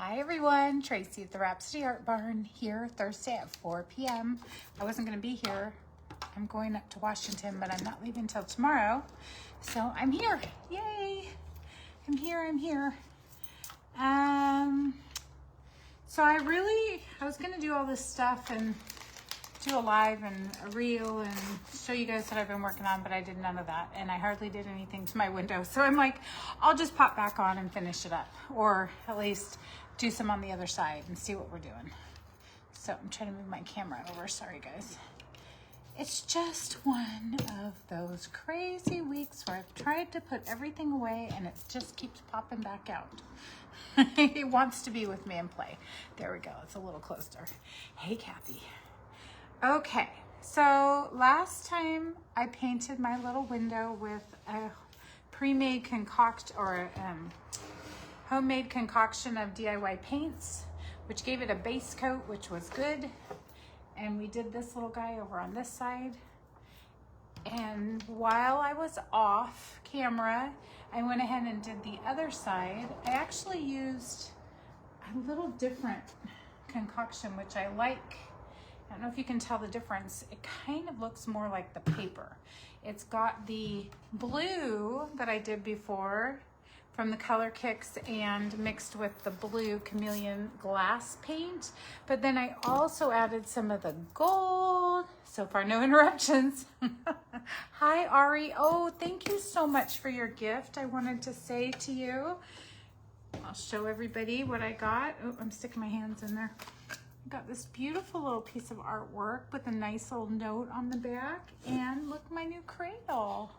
Hi everyone, Tracy at the Rhapsody Art Barn here Thursday at 4 p.m. I wasn't going to be here. I'm going up to Washington, but I'm not leaving until tomorrow. So I'm here. Yay! I'm here. So I was going to do all this stuff and do a live and a reel and show you guys what I've been working on, but I did none of that, and I hardly did anything to my window. So I'm like, I'll just pop back on and finish it up, or at least do some on the other side and see what we're doing. So I'm trying to move my camera over. Sorry guys. It's just one of those crazy weeks where I've tried to put everything away and it just keeps popping back out. It wants to be with me and play. There we go. It's a little closer. Hey Kathy. Okay, so last time I painted my little window with a pre-made concoction or a homemade concoction of DIY paints, which gave it a base coat, which was good. And we did this little guy over on this side. And while I was off camera, I went ahead and did the other side. I actually used a little different concoction, which I like. I don't know if you can tell the difference. It kind of looks more like the paper. It's got the blue that I did before from the Color Kicks and mixed with the blue chameleon glass paint. But then I also added some of the gold. So far, no interruptions. Hi, Ari. Oh, thank you so much for your gift. I wanted to say to you, I'll show everybody what I got. Oh, I'm sticking my hands in there. Got this beautiful little piece of artwork with a nice little note on the back, and look, my new cradle.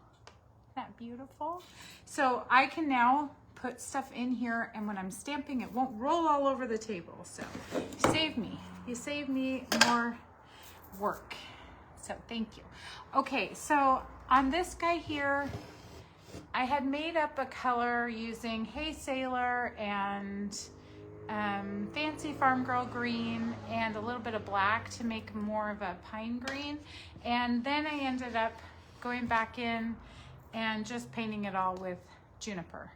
Isn't that beautiful? So I can now put stuff in here, and when I'm stamping, it won't roll all over the table. So you save me more work. So thank you. Okay, so on this guy here, I had made up a color using Hey Sailor and Fancy Farm Girl green and a little bit of black to make more of a pine green. And then I ended up going back in and just painting it all with juniper,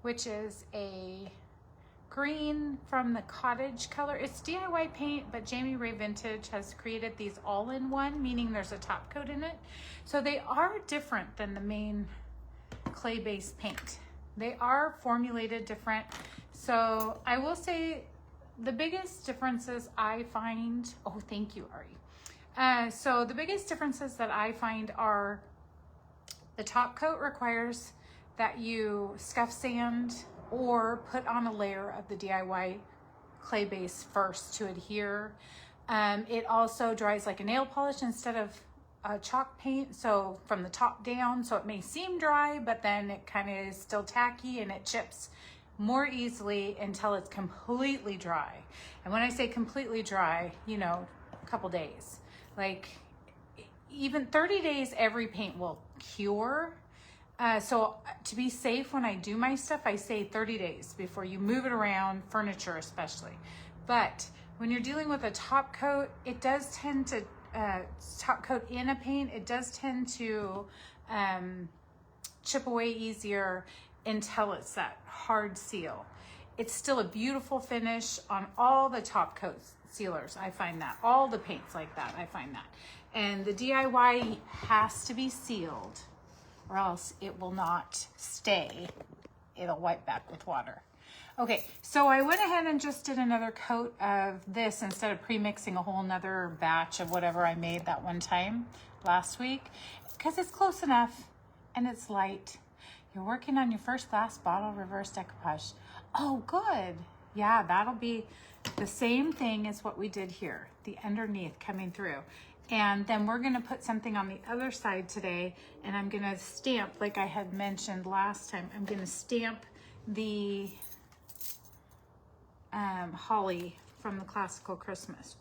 which is a green from the cottage color. It's DIY paint, but Jamie Ray Vintage has created these all-in-one, meaning there's a top coat in it. So they are different than the main clay-based paint. They are formulated different. So I will say the biggest differences I find, oh, thank you, Ari. So the biggest differences that I find are the top coat requires that you scuff sand or put on a layer of the DIY clay base first to adhere. It also dries like a nail polish instead of chalk paint, so from the top down, so it may seem dry, but then it kind of is still tacky and it chips more easily until it's completely dry. And when I say completely dry, you know, a couple days, like even 30 days, every paint will cure. So to be safe when I do my stuff, I say 30 days before you move it around, furniture especially. But when you're dealing with a top coat, it does tend to top coat in a paint, it does tend to chip away easier until it's that hard seal. It's still a beautiful finish on all the top coat sealers. I find that all the paints like that, I find that. And the DIY has to be sealed or else it will not stay. It'll wipe back with water. Okay, so I went ahead and just did another coat of this instead of pre-mixing a whole nother batch of whatever I made that one time last week, because it's close enough and it's light. You're working on your first glass bottle reverse decoupage. Oh, good. Yeah, that'll be the same thing as what we did here, the underneath coming through. And then we're gonna put something on the other side today, and I'm gonna stamp, like I had mentioned last time, I'm gonna stamp the holly from the Classical Christmas.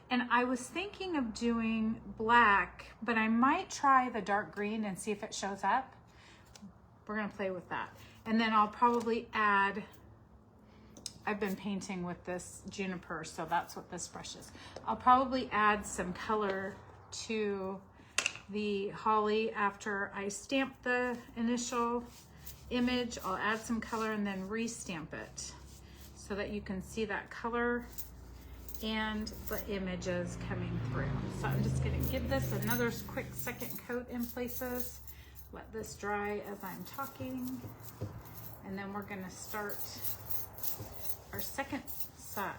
And I was thinking of doing black, but I might try the dark green and see if it shows up. We're gonna play with that. And then I'll probably add, I've been painting with this juniper, so that's what this brush is. I'll probably add some color to the holly after I stamp the initial image. I'll add some color and then re-stamp it. so that you can see that color and the images coming through. So I'm just gonna give this another quick second coat in places. Let this dry as I'm talking. And then we're gonna start our second side.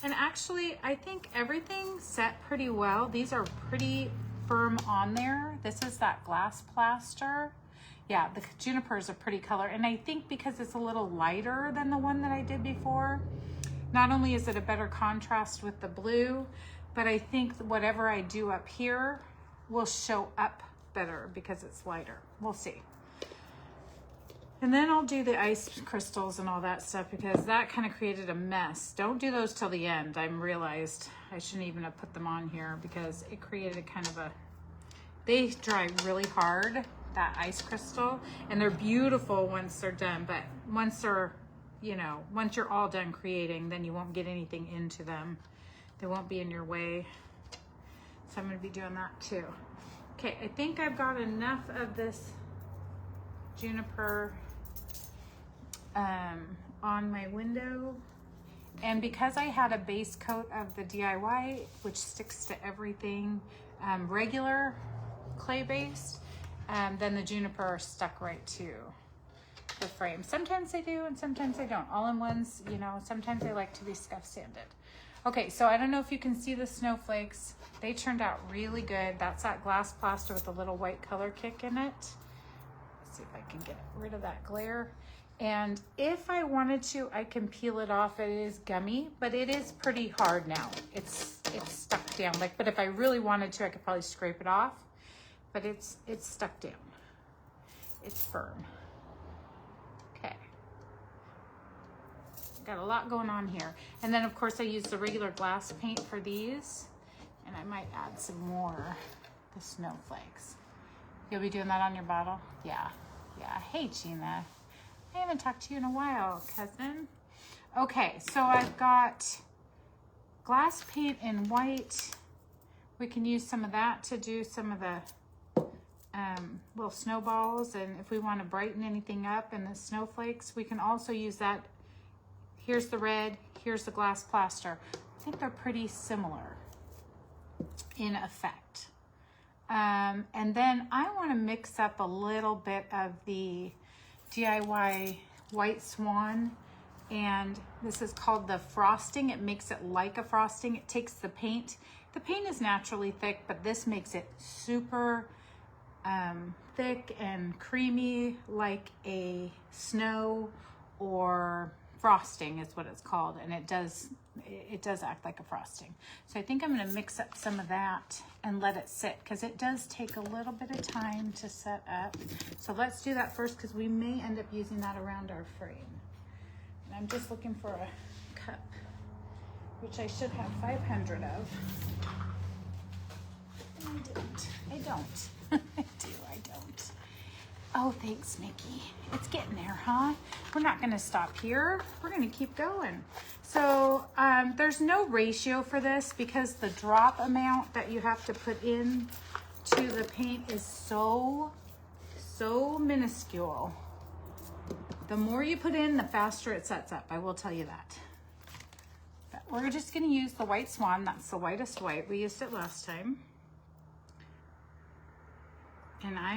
And actually, I think everything set pretty well. These are pretty firm on there. This is that glass plaster. Yeah, the juniper is a pretty color. And I think because it's a little lighter than the one that I did before, not only is it a better contrast with the blue, but I think whatever I do up here will show up better because it's lighter. We'll see. And then I'll do the ice crystals and all that stuff because that kind of created a mess. Don't do those till the end. I realized I shouldn't even have put them on here because it created kind of a, they dry really hard, that ice crystal, and they're beautiful once they're done. But once they're, you know, once you're all done creating, then you won't get anything into them. They won't be in your way. So I'm gonna be doing that too. Okay, I think I've got enough of this juniper on my window, and because I had a base coat of the DIY, which sticks to everything, regular clay based, then the juniper stuck right to the frame. Sometimes they do and sometimes they don't. All-in-ones, you know, sometimes they like to be scuff sanded. Okay, so I don't know if you can see the snowflakes. They turned out really good. That's that glass plaster with a little white color kick in it. Let's see if I can get rid of that glare. And if I wanted to, I can peel it off. It is gummy, but it is pretty hard now. It's stuck down. Like, but if I really wanted to, I could probably scrape it off. But it's stuck down. It's firm. Okay. Got a lot going on here. And then of course I use the regular glass paint for these. And I might add some more, the snowflakes. You'll be doing that on your bottle? Yeah. Yeah. Hey, Gina. I haven't talked to you in a while, cousin. Okay, so I've got glass paint in white. We can use some of that to do some of the little snowballs. And if we want to brighten anything up in the snowflakes, we can also use that. Here's the red, here's the glass plaster. I think they're pretty similar in effect. And then I want to mix up a little bit of the DIY White Swan, and this is called the frosting. It makes it like a frosting. It takes the paint. The paint is naturally thick, but this makes it super thick and creamy, like a snow or frosting is what it's called, and it does act like a frosting. So I think I'm going to mix up some of that and let it sit because it does take a little bit of time to set up. So let's do that first because we may end up using that around our frame. And I'm just looking for a cup, which I should have 500 of. And I don't. I don't. Oh, thanks, Mickey. It's getting there, huh? We're not going to stop here. We're going to keep going. So there's no ratio for this because the drop amount that you have to put in to the paint is so minuscule. The more you put in, the faster it sets up. I will tell you that. But we're just going to use the White Swan. That's the whitest white. We used it last time. And I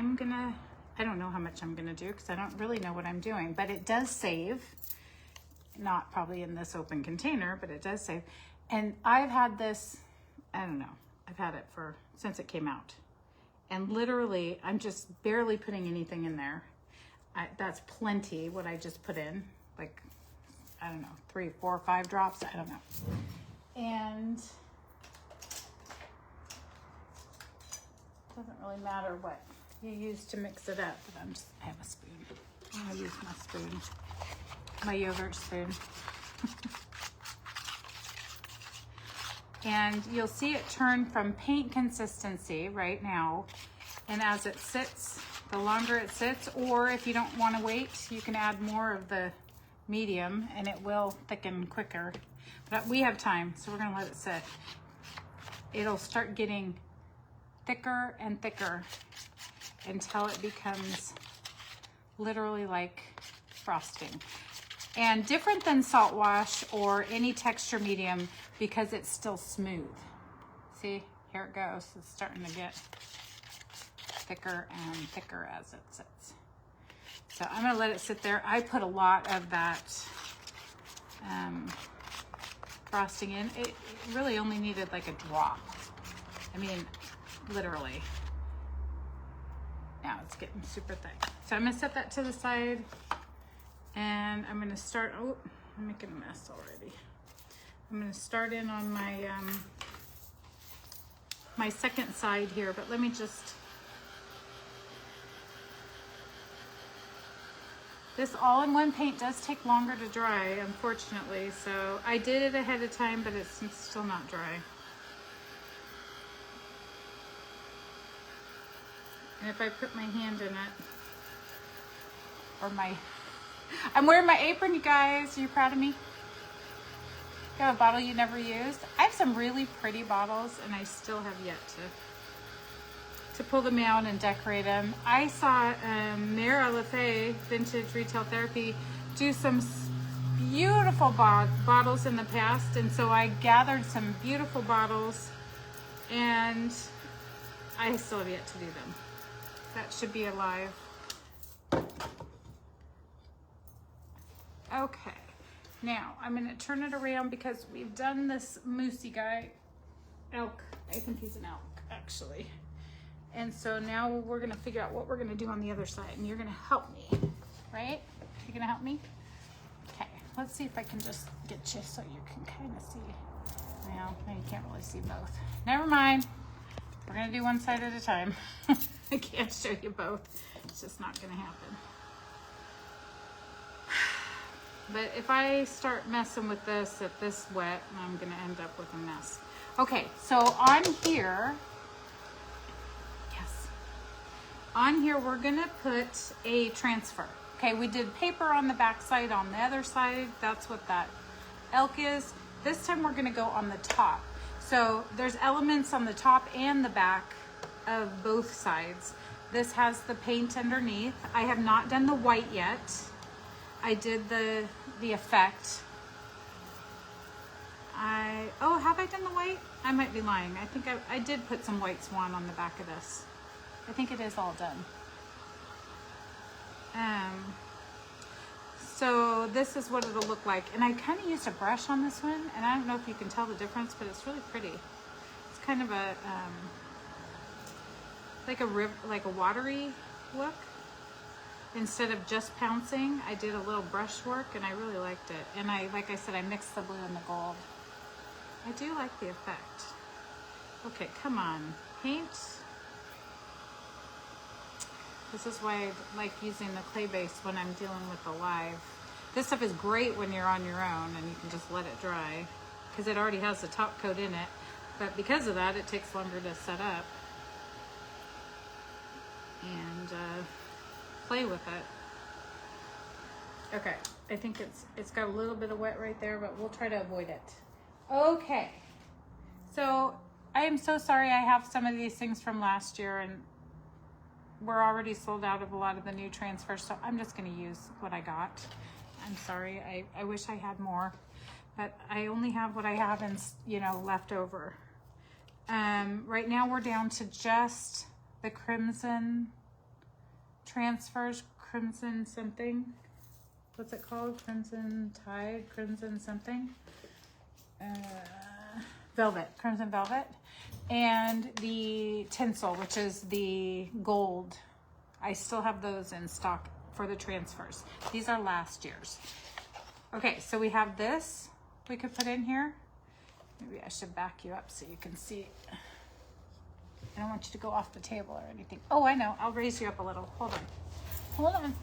don't know how much I'm gonna do because I don't really know what I'm doing, but it does save. Not probably in this open container, but it does save. And I've had this, I don't know, I've had it since it came out. And literally, I'm just barely putting anything in there. That's plenty what I just put in, like, I don't know, 3, 4, 5 drops, I don't know. And it doesn't really matter what you use to mix it up, but I have a spoon. I'm gonna use my spoon, my yogurt spoon. And you'll see it turn from paint consistency right now, and as it sits, the longer it sits, or if you don't want to wait, you can add more of the medium and it will thicken quicker. But we have time, so we're gonna let it sit. It'll start getting thicker and thicker until it becomes literally like frosting. And different than salt wash or any texture medium because it's still smooth. See, here it goes. It's starting to get thicker and thicker as it sits. So I'm gonna let it sit there. I put a lot of that frosting in. It really only needed like a drop. I mean, literally. Now it's getting super thick. So I'm gonna set that to the side and I'm gonna start, oh, I'm making a mess already. I'm gonna start in on my, my second side here, but let me just, this all-in-one paint does take longer to dry, unfortunately, so I did it ahead of time, but it's still not dry. And if I put my hand in it, or I'm wearing my apron, you guys. Are you proud of me? You got a bottle you never used? I have some really pretty bottles, and I still have yet to pull them out and decorate them. I saw Mara LaFay, Vintage Retail Therapy, do some beautiful bottles in the past, and so I gathered some beautiful bottles, and I still have yet to do them. That should be alive. Okay, now I'm gonna turn it around because we've done this moosey guy, elk. I think he's an elk, actually. And so now we're gonna figure out what we're gonna do on the other side, and you're gonna help me, right? You gonna help me? Okay, let's see if I can just get you so you can kind of see. Well, you can't really see both. Never mind. We're gonna do one side at a time. I can't show you both. It's just not gonna happen. But if I start messing with this at this wet, I'm gonna end up with a mess. Okay, so on here, yes, on here we're gonna put a transfer. Okay, we did paper on the back side, on the other side, that's what that elk is. This time we're gonna go on the top. So there's elements on the top and the back of both sides. This has the paint underneath. I have not done the white yet. I did the effect. Oh, have I done the white? I might be lying. I think I did put some white swan on the back of this. I think it is all done. So this is what it'll look like. And I kind of used a brush on this one, and I don't know if you can tell the difference, but it's really pretty. It's kind of a, like a watery look. Instead of just pouncing, I did a little brush work, and I really liked it. And like I said, I mixed the blue and the gold. I do like the effect. Okay, come on, paint. This is why I like using the clay base when I'm dealing with the live. This stuff is great when you're on your own and you can just let it dry because it already has the top coat in it. But because of that, it takes longer to set up and play with it. Okay, I think it's got a little bit of wet right there, but we'll try to avoid it. Okay, so I am so sorry. I have some of these things from last year and we're already sold out of a lot of the new transfers, so I'm just going to use what I got. I'm sorry. I wish I had more, but I only have what I have and, you know, left over. Right now we're down to just the crimson transfers, crimson something. What's it called? Crimson Tide, crimson something. Velvet, crimson velvet. And the tinsel, which is the gold. I still have those in stock for the transfers. These are last year's. Okay, so we have this we could put in here. Maybe I should back you up so you can see. I don't want you to go off the table or anything. Oh, I know. I'll raise you up a little. Hold on. Hold on.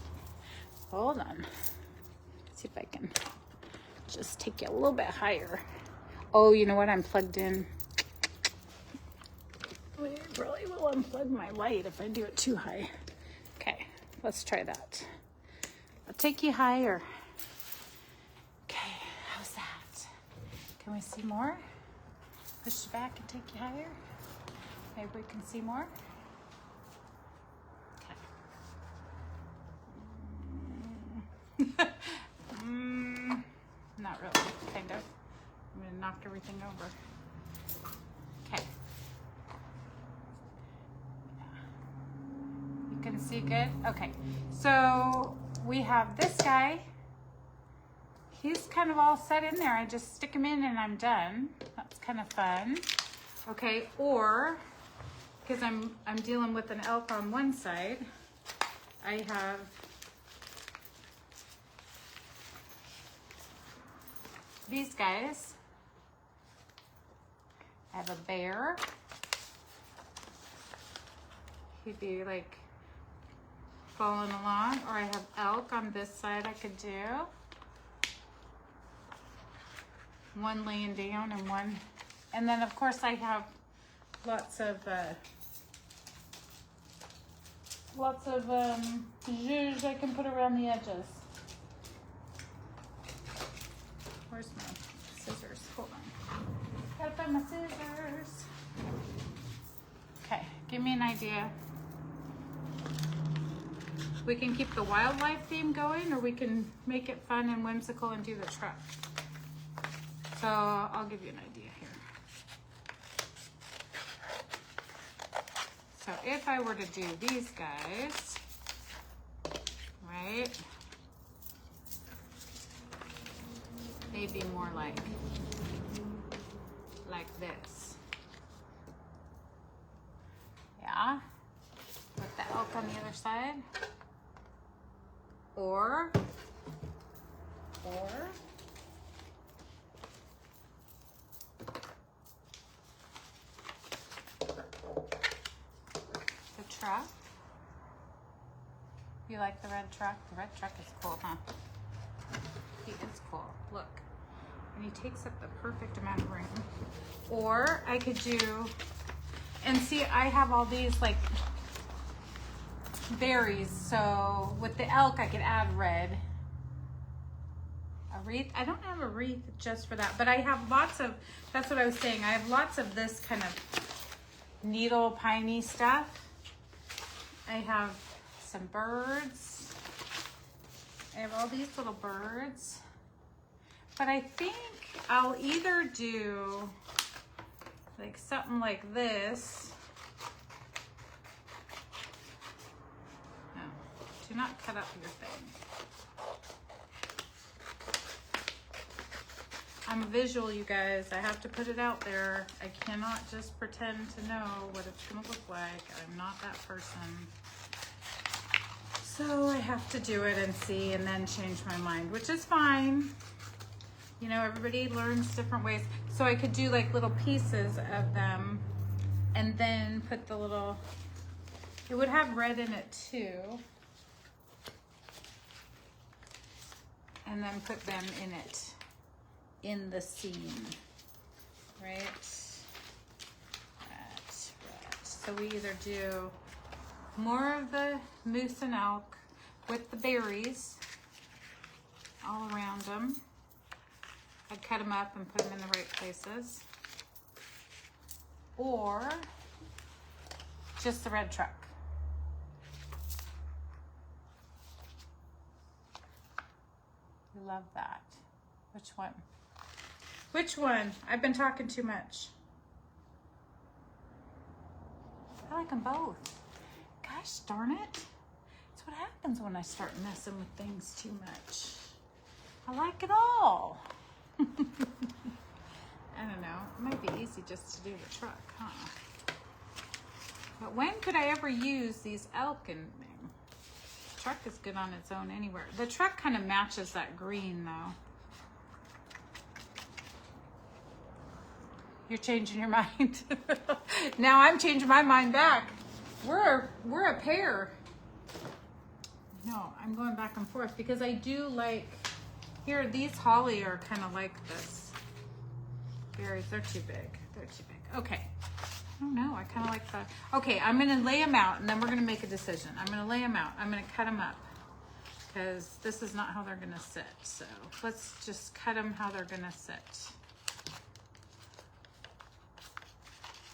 Hold on. See if I can just take you a little bit higher. Oh, you know what? I'm plugged in. I probably will unplug my light if I do it too high. Okay, let's try that. I'll take you higher. Okay, how's that? Can we see more? Push it back and take you higher. Maybe we can see more. Okay. knock everything over. Okay. You can see good? Okay. So we have this guy. He's kind of all set in there. I just stick him in and I'm done. That's kind of fun. Okay, or because I'm dealing with an elk on one side, I have these guys. I have a bear. He'd be like following along, or I have elk on this side I could do. One laying down and one, and then of course I have lots of zhuzh I can put around the edges. Where's my scissors? Hold on. Gotta find my scissors. Okay, give me an idea. We can keep the wildlife theme going, or we can make it fun and whimsical and do the truck. So I'll give you an idea here. So if I were to do these guys, right, they'd be more like this. Yeah, with the elk on the other side. Or the truck. You like the red truck? The red truck is cool, huh? He is cool. Look. And he takes up the perfect amount of room. Or I could do, and see, I have all these like berries. So with the elk, I could add red. A wreath. I don't have a wreath just for that, but I have lots of, that's what I was saying. I have lots of this kind of needle piney stuff. I have some birds. I have all these little birds. But I think I'll either do like something like this. No, do not cut up your thing. I'm a visual, you guys. I have to put it out there. I cannot just pretend to know what it's gonna look like. I'm not that person. So I have to do it and see and then change my mind, which is fine. You know, everybody learns different ways. So I could do like little pieces of them and then put the little, it would have red in it too. And then put them in it, in the scene, right? Red. So we either do more of the moose and elk with the berries all around them. I'd cut them up and put them in the right places. Or just the red truck. We love that. Which one? Which one? I've been talking too much. I like them both. Gosh darn it. That's what happens when I start messing with things too much. I like it all. I don't know. It might be easy just to do the truck, huh? But when could I ever use these elk in them? The truck is good on its own anywhere. The truck kind of matches that green though. You're changing your mind. Now I'm changing my mind back. We're a pair. No, I'm going back and forth because I do like, here, these holly are kind of like this. Berries, they're too big. They're too big. Okay. I don't know. I kind of like the, okay, I'm going to lay them out and then we're going to make a decision. I'm going to lay them out. I'm going to cut them up because this is not how they're going to sit. So let's just cut them how they're going to sit.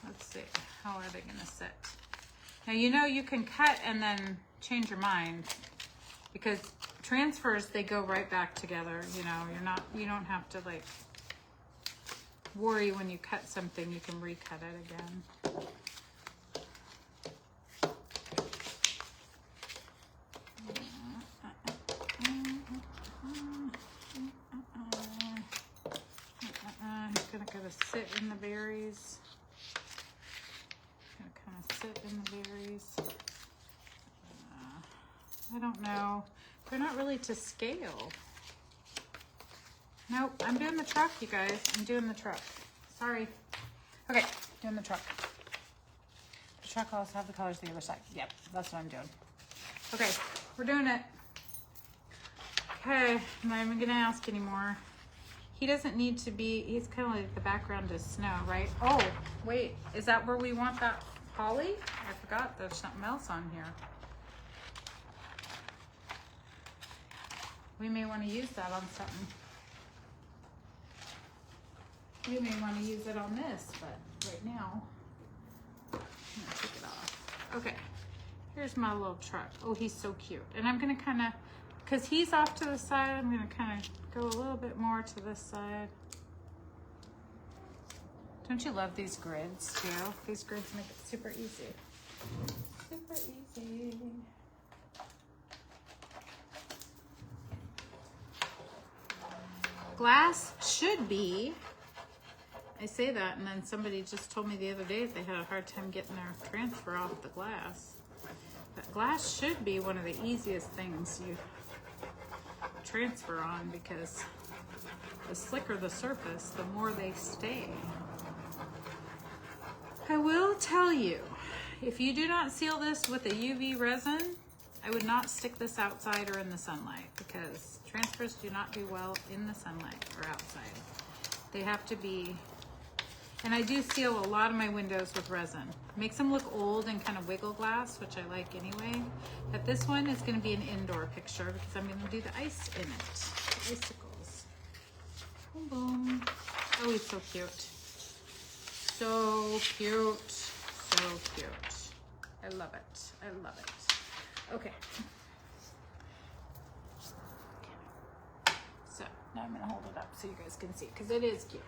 Let's see. How are they going to sit? Now, you know, you can cut and then change your mind because transfers, they go right back together. You know, you don't have to like worry when you cut something, you can recut it again. It's gonna sit in the berries. Gonna kind of sit in the berries. I don't know. They're not really to scale. Nope, I'm doing the truck, you guys. I'm doing the truck. Sorry. Okay, doing the truck. The truck will also have the colors the other side. Yep, that's what I'm doing. Okay, we're doing it. Okay, I'm not even gonna ask anymore. He doesn't need to be, he's kind of like the background is snow, right? Oh, wait, is that where we want that holly? I forgot there's something else on here. We may want to use that on something. We may want to use it on this, but right now, I'm gonna take it off. Okay, here's my little truck. Oh, he's so cute. And I'm gonna kind of, because he's off to the side, I'm gonna kind of go a little bit more to this side. Don't you love these grids too? These grids make it super easy. Super easy. Glass should be, I say that, and then somebody just told me the other day that they had a hard time getting their transfer off the glass. But glass should be one of the easiest things you transfer on, because the slicker the surface, the more they stay. I will tell you, if you do not seal this with a UV resin, I would not stick this outside or in the sunlight, because transfers do not do well in the sunlight or outside. They have to be, and I do seal a lot of my windows with resin. Makes them look old and kind of wiggle glass, which I like anyway. But this one is going to be an indoor picture because I'm going to do the ice in it. The icicles. Boom, boom. Oh, he's so cute. So cute. So cute. I love it. I love it. Okay. So now I'm going to hold it up so you guys can see, because it is cute.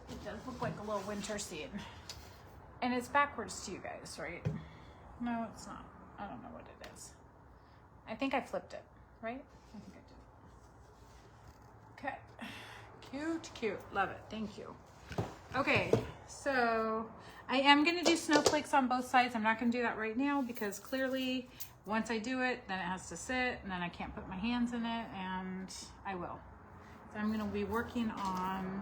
It does look like a little winter scene. And it's backwards to you guys, right? No, it's not. I don't know what it is. I think I flipped it, right? I think I did. Okay. Cute, cute. Love it. Thank you. Okay, so I am going to do snowflakes on both sides. I'm not going to do that right now because clearly once I do it, then it has to sit, and then I can't put my hands in it, and I will. So I'm going to be working on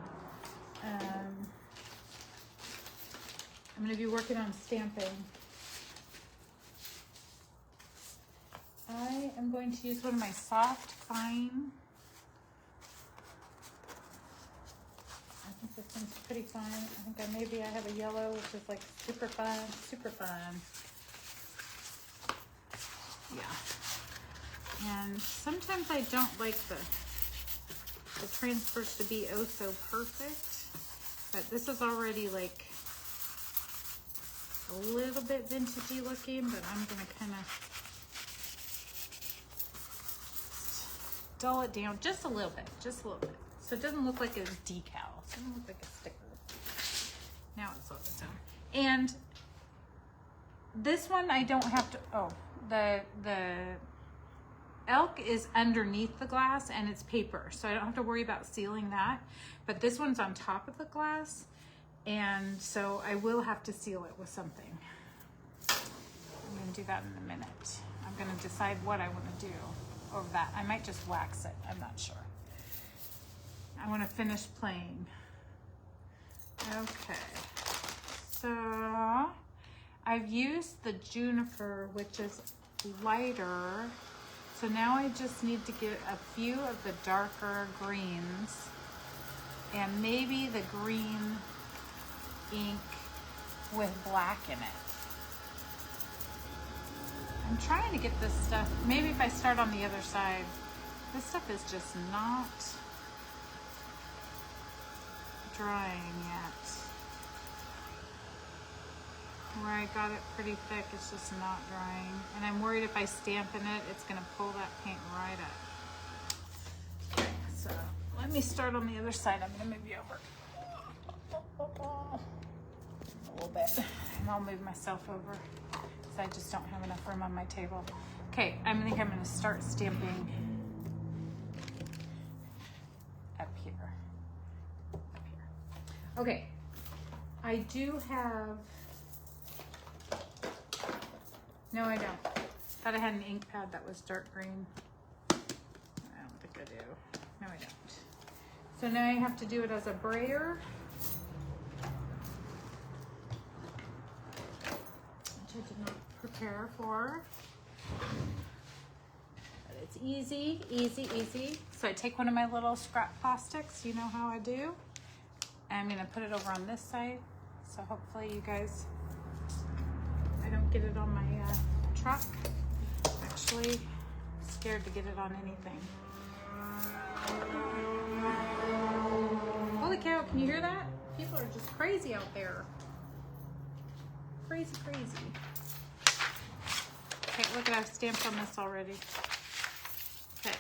stamping. I am going to use one of my soft fine. I think this one's pretty fine. I think maybe I have a yellow, which is like super fun, super fun. Yeah. And sometimes I don't like the transfers to be oh so perfect. But this is already like a little bit vintagey looking, but I'm gonna kind of dull it down just a little bit, so it doesn't look like a decal. It doesn't look like a sticker. Now it's on its own. And this one I don't have to. Oh, the elk is underneath the glass and it's paper, so I don't have to worry about sealing that. But this one's on top of the glass, and so I will have to seal it with something. I'm gonna do that in a minute. I'm gonna decide what I want to do over that. I might just wax it, I'm not sure. I want to finish playing. Okay, so I've used the juniper, which is lighter. So now I just need to get a few of the darker greens and maybe the green ink with black in it. I'm trying to get this stuff, maybe if I start on the other side, this stuff is just not drying yet. Where I got it pretty thick, it's just not drying. And I'm worried if I stamp in it, it's gonna pull that paint right up. Okay, so let me start on the other side. I'm gonna move you over. a little bit, and I'll move myself over because I just don't have enough room on my table. Okay, I think I'm going to start stamping up here. Okay, I do have, no I don't. Thought I had an ink pad that was dark green. I don't think I do. No I don't. So now I have to do it as a brayer. Which I did not prepare for. But it's easy, easy, easy. So I take one of my little scrap plastics, you know how I do. And I'm gonna put it over on this side. So hopefully you guys, I don't get it on my truck. Actually scared to get it on anything. Holy cow, can you hear that? People are just crazy out there. Crazy, crazy. Okay, look at, I've stamped on this already. Okay,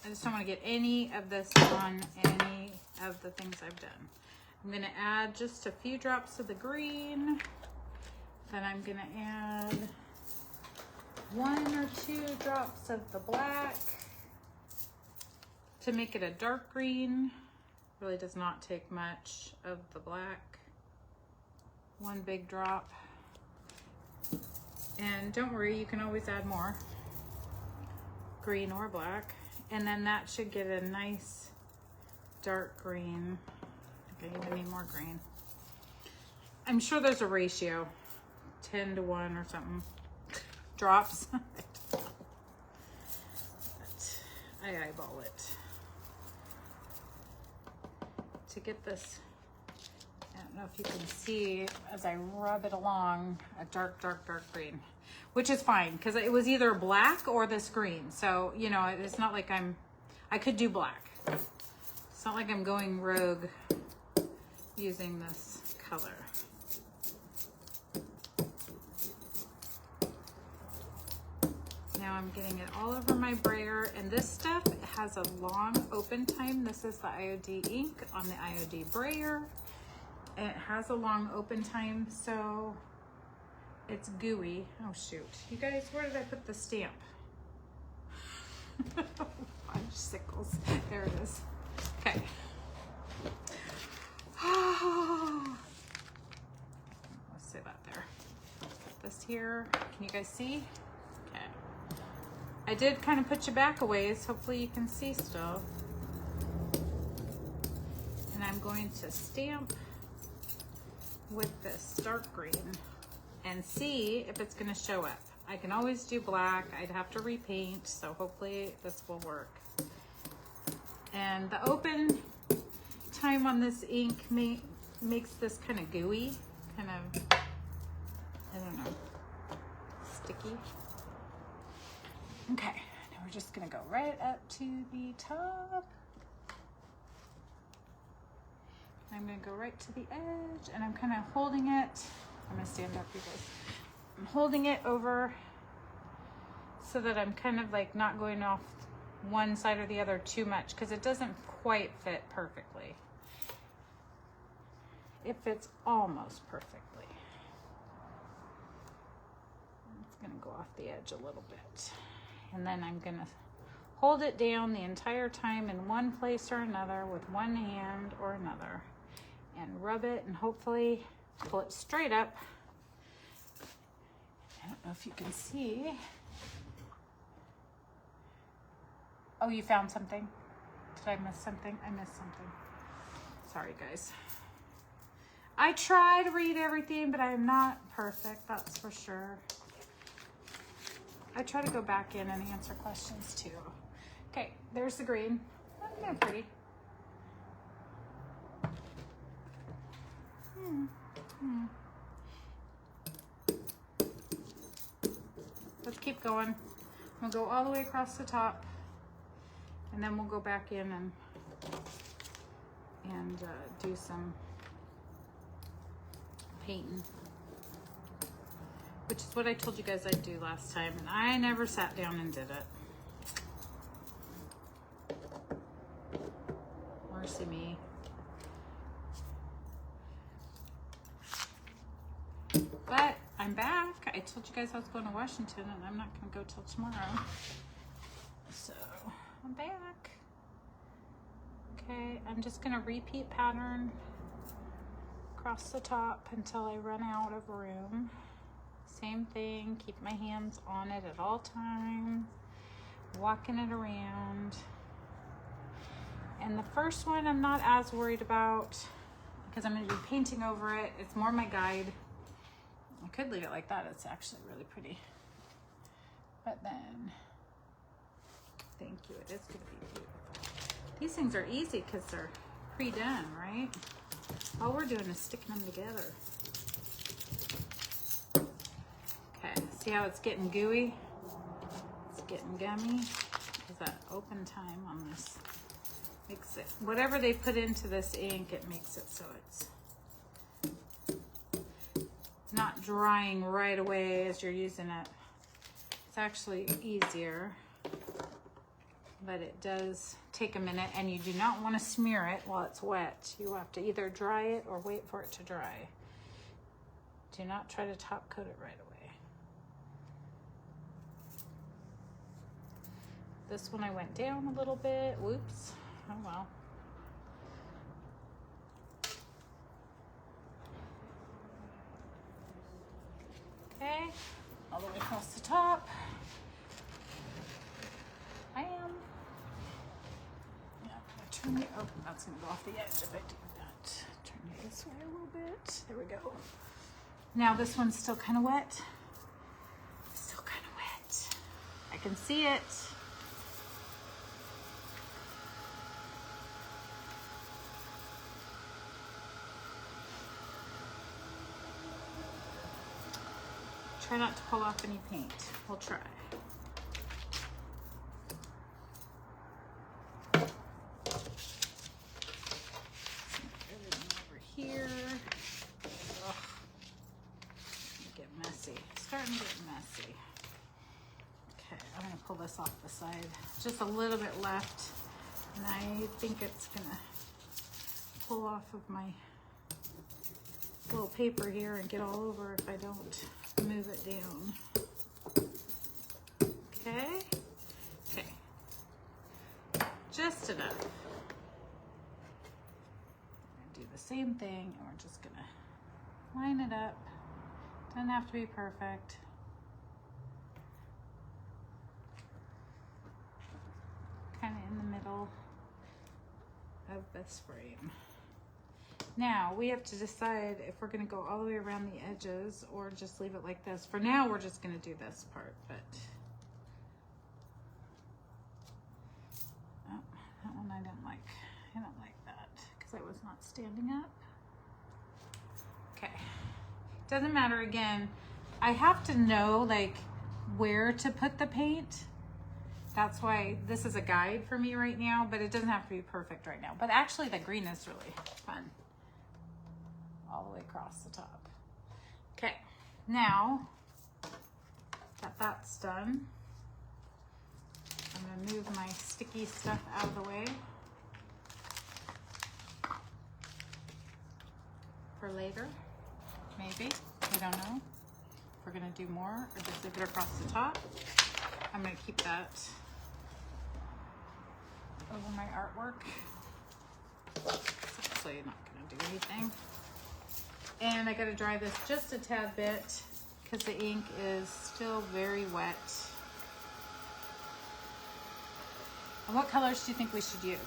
I just don't want to get any of this on any of the things I've done. I'm gonna add just a few drops of the green. Then I'm gonna add 1 or 2 drops of the black to make it a dark green. Really does not take much of the black. 1 big drop. And don't worry, you can always add more, green or black. And then that should get a nice dark green. I think I even need more green. I'm sure there's a ratio, 10 to 1 or something. Drops. But I eyeball it. To get this, I don't know if you can see as I rub it along, a dark, dark, dark green, which is fine because it was either black or this green. So, you know, it's not like I could do black. It's not like I'm going rogue using this color. Now I'm getting it all over my brayer, and this stuff has a long open time. This is the IOD ink on the IOD brayer, and it has a long open time, so it's gooey. Oh shoot, you guys, where did I put the stamp? Sickles, there it is. Okay. Let's say that there. Put this here. Can you guys see? Okay. I did kind of put you back a ways. Hopefully you can see still. And I'm going to stamp with this dark green and see if it's going to show up. I can always do black. I'd have to repaint, so hopefully this will work. And the open time on this ink makes this kind of gooey, kind of, I don't know, sticky. Okay, now we're just gonna go right up to the top. I'm gonna go right to the edge, and I'm kind of holding it. I'm gonna stand up, you guys. I'm holding it over so that I'm kind of like not going off one side or the other too much, because it doesn't quite fit perfectly. It fits almost perfectly. It's gonna go off the edge a little bit. And then I'm gonna hold it down the entire time in one place or another with one hand or another, and rub it and hopefully pull it straight up. I don't know if you can see. Oh, you found something? Did I miss something? I missed something. Sorry, guys. I try to read everything, but I am not perfect, that's for sure. I try to go back in and answer questions too. Okay, there's the green. That's kind of pretty. Let's keep going. We'll go all the way across the top, and then we'll go back in and do some painting, which is what I told you guys I'd do last time, and I never sat down and did it. Mercy me. But I'm back. I told you guys I was going to Washington and I'm not going to go till tomorrow. So I'm back. Okay, I'm just going to repeat pattern across the top until I run out of room. Same thing, keep my hands on it at all times, walking it around. And the first one I'm not as worried about because I'm going to be painting over it. It's more my guide. I could leave it like that. It's actually really pretty. But then, thank you. It is going to be beautiful. These things are easy because they're pre-done, right? All we're doing is sticking them together. Okay, see how it's getting gooey? It's getting gummy. Is that open time on this? Makes it, whatever they put into this ink, it makes it so it's not drying right away as you're using it. It's actually easier, but it does take a minute, and you do not want to smear it while it's wet. You have to either dry it or wait for it to dry. Do not try to top coat it right away. This one I went down a little bit. Whoops. Oh well. Okay, all the way across the top. I am. Yeah, I'm gonna turn it. Oh, that's gonna go off the edge if I do that. Turn it this way a little bit. There we go. Now this one's still kind of wet. Still kind of wet. I can see it. Try not to pull off any paint. We'll try. Everything over here. Ugh. Get messy. It's starting to get messy. Okay, I'm gonna pull this off the side. Just a little bit left, and I think it's gonna pull off of my little paper here and get all over if I don't move it down. Okay. Okay. Just enough. I'm gonna do the same thing, and we're just gonna line it up. Doesn't have to be perfect. Kind of in the middle of this frame. Now we have to decide if we're going to go all the way around the edges or just leave it like this. For now, we're just going to do this part, but oh, that one I don't like. I don't like that because I was not standing up. Okay, doesn't matter. Again, I have to know like where to put the paint. That's why this is a guide for me right now, but it doesn't have to be perfect right now. But actually the green is really fun. All the way across the top. Okay, now that that's done, I'm gonna move my sticky stuff out of the way for later, maybe, we don't know. If we're gonna do more or just leave it across the top. I'm gonna keep that over my artwork. It's actually not gonna do anything. And I gotta dry this just a tad bit because the ink is still very wet. And what colors do you think we should use?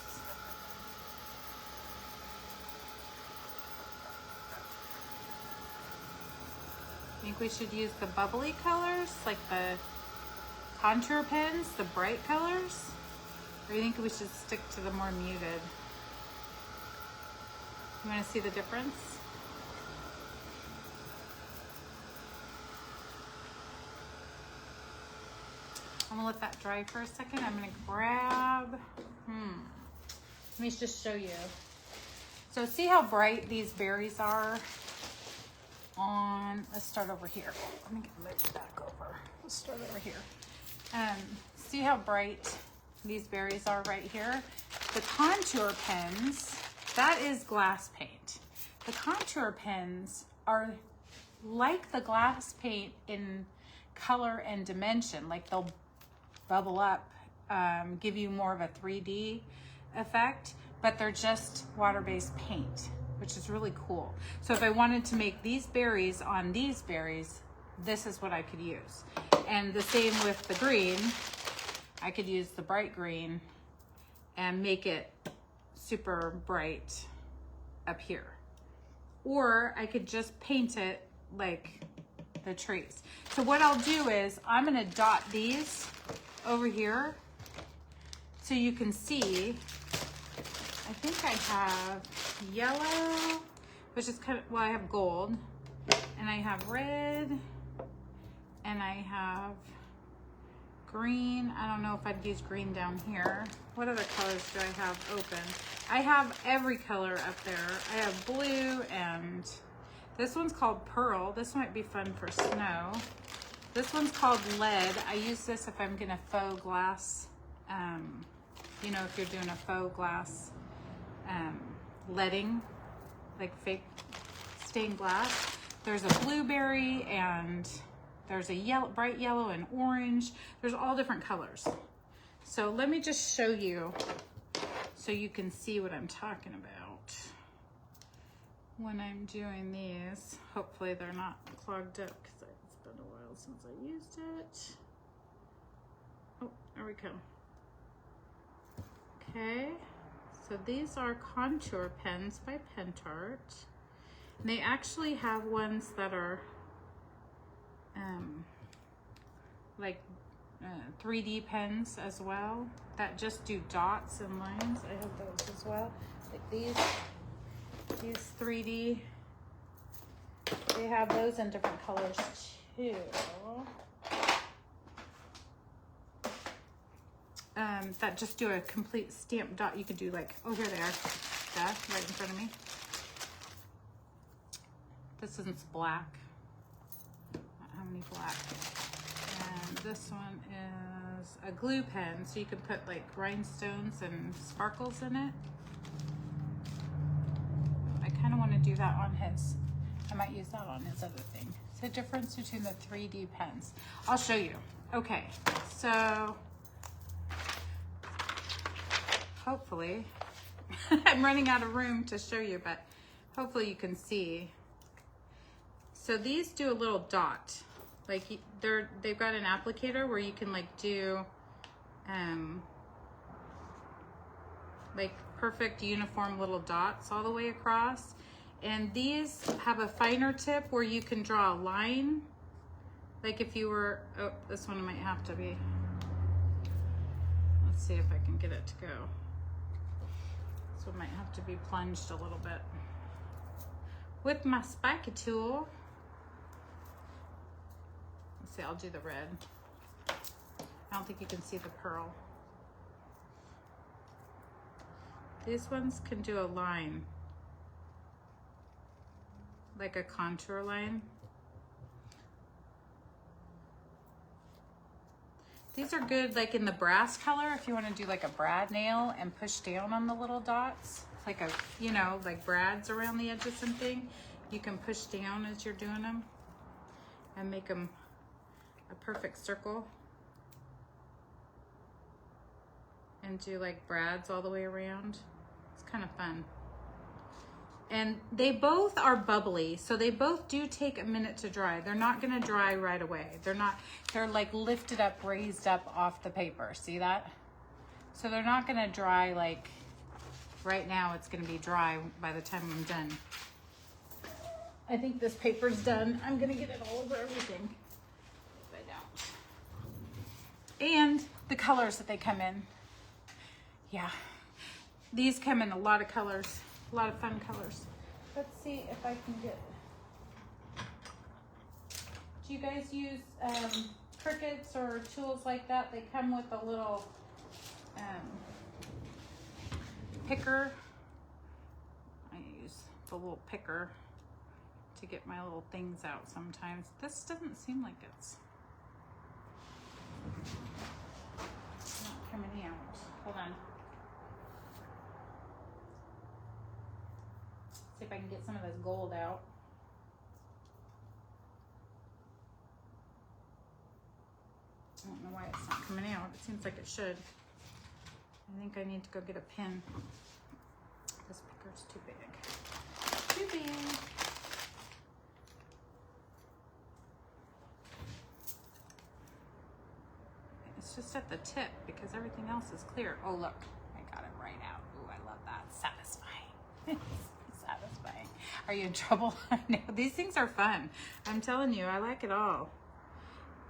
Think we should use the bubbly colors, like the contour pens, the bright colors? Or you think we should stick to the more muted? You wanna see the difference? I'm gonna let that dry for a second. I'm gonna grab, let me just show you. So see how bright these berries are on, let's start over here. Let me move it back over. Let's start over here. See how bright these berries are right here? The contour pens, that is glass paint. The contour pens are like the glass paint in color and dimension. Like they'll bubble up, give you more of a 3D effect, but they're just water-based paint, which is really cool. So if I wanted to make these berries on these berries, this is what I could use. And the same with the green. I could use the bright green and make it super bright up here. Or I could just paint it like the trees. So what I'll do is I'm gonna dot these over here so you can see. I think I have yellow, which is kind of, well, I have gold, and I have red, and I have green. I don't know if I'd use green down here. What other colors do I have open? I have every color up there. I have blue, and this one's called pearl. This might be fun for snow. This one's called lead. I use this if I'm gonna faux glass, you know, if you're doing a faux glass leading, like fake stained glass. There's a blueberry, and there's a yellow, bright yellow and orange. There's all different colors. So let me just show you so you can see what I'm talking about when I'm doing these. Hopefully they're not clogged up because it's been a while since I used it. Oh, there we go. Okay, so these are contour pens by Pentart. And they actually have ones that are like 3D pens as well that just do dots and lines. I have those as well. Like these 3D, they have those in different colors too. That just do a complete stamp dot. You could do like, oh, here they are. Yeah, right in front of me. This one's black. How many black? And this one is a glue pen, so you can put like rhinestones and sparkles in it. I kind of want to do that on his. I might use that on his other thing. It's the difference between the 3D pens. I'll show you. Okay, so hopefully I'm running out of room to show you, but hopefully you can see. So these do a little dot. Like they've got an applicator where you can like do like perfect uniform little dots all the way across. And these have a finer tip where you can draw a line. Like if you were, oh, this one might have to be. Let's see if I can get it to go. This one might have to be plunged a little bit. With my spiky tool. Let's see, I'll do the red. I don't think you can see the pearl. These ones can do a line. Like a contour line. These are good like in the brass color if you want to do like a brad nail and push down on the little dots. Like a, you know, like brads around the edge of something. You can push down as you're doing them and make them a perfect circle. And do like brads all the way around. It's kind of fun. And they both are bubbly, so they both do take a minute to dry. They're not gonna dry right away. They're like lifted up, raised up off the paper. See that? So they're not gonna dry like right now. It's gonna be dry by the time I'm done. I think this paper's done. I'm gonna get it all over everything. If I don't. And the colors that they come in. Yeah, these come in a lot of colors. A lot of fun colors. Let's see if I can get. Do you guys use crickets or tools like that? They come with a little picker. I use the little picker to get my little things out sometimes. This doesn't seem like it's not coming out. Hold on. See if I can get some of this gold out. I don't know why it's not coming out. It seems like it should. I think I need to go get a pin. This picker's too big. Too big. It's just at the tip because everything else is clear. Oh, look, I got it right out. Ooh, I love that. Satisfying. Satisfying. Are you in trouble? I know. These things are fun. I'm telling you, I like it all.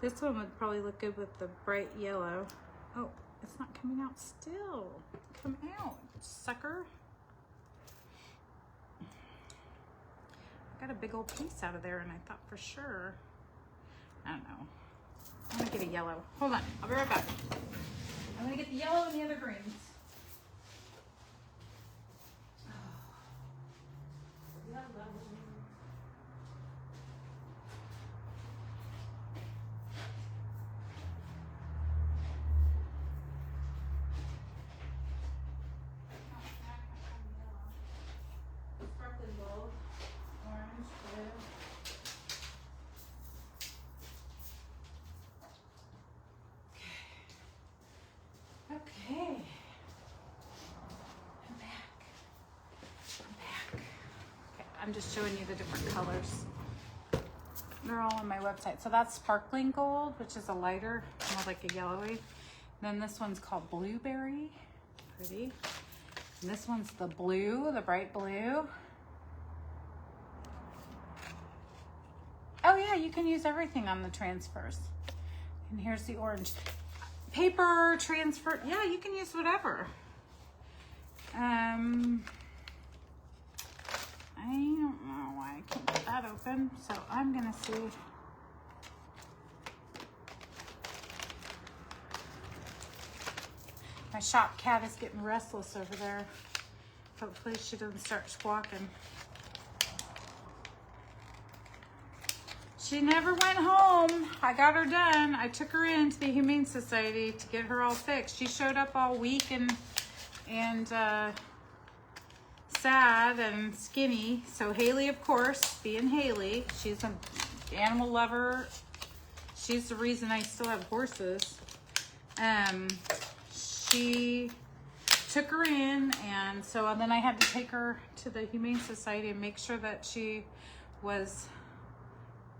This one would probably look good with the bright yellow. Oh, it's not coming out still. Come out, sucker. Got a big old piece out of there and I thought for sure. I don't know. I'm gonna get a yellow. Hold on, I'll be right back. I'm gonna get the yellow and the other greens. Sparkling gold, orange, blue. Okay. I'm back. Okay, I'm just showing you the different colors. They're all on my website. So that's sparkling gold, which is a lighter, more like a yellowy. Then this one's called blueberry. Pretty. And this one's the blue, the bright blue. Oh yeah, you can use everything on the transfers. And here's the orange. Paper transfer, yeah, you can use whatever. I don't know why I can't get that open, so I'm gonna see. My shop cat is getting restless over there. Hopefully she doesn't start squawking. She never went home. I got her done. I took her into the Humane Society to get her all fixed. She showed up all weak and sad and skinny. So Haley, of course, being Haley, she's an animal lover. She's the reason I still have horses. She took her in, and so then I had to take her to the Humane Society and make sure that she was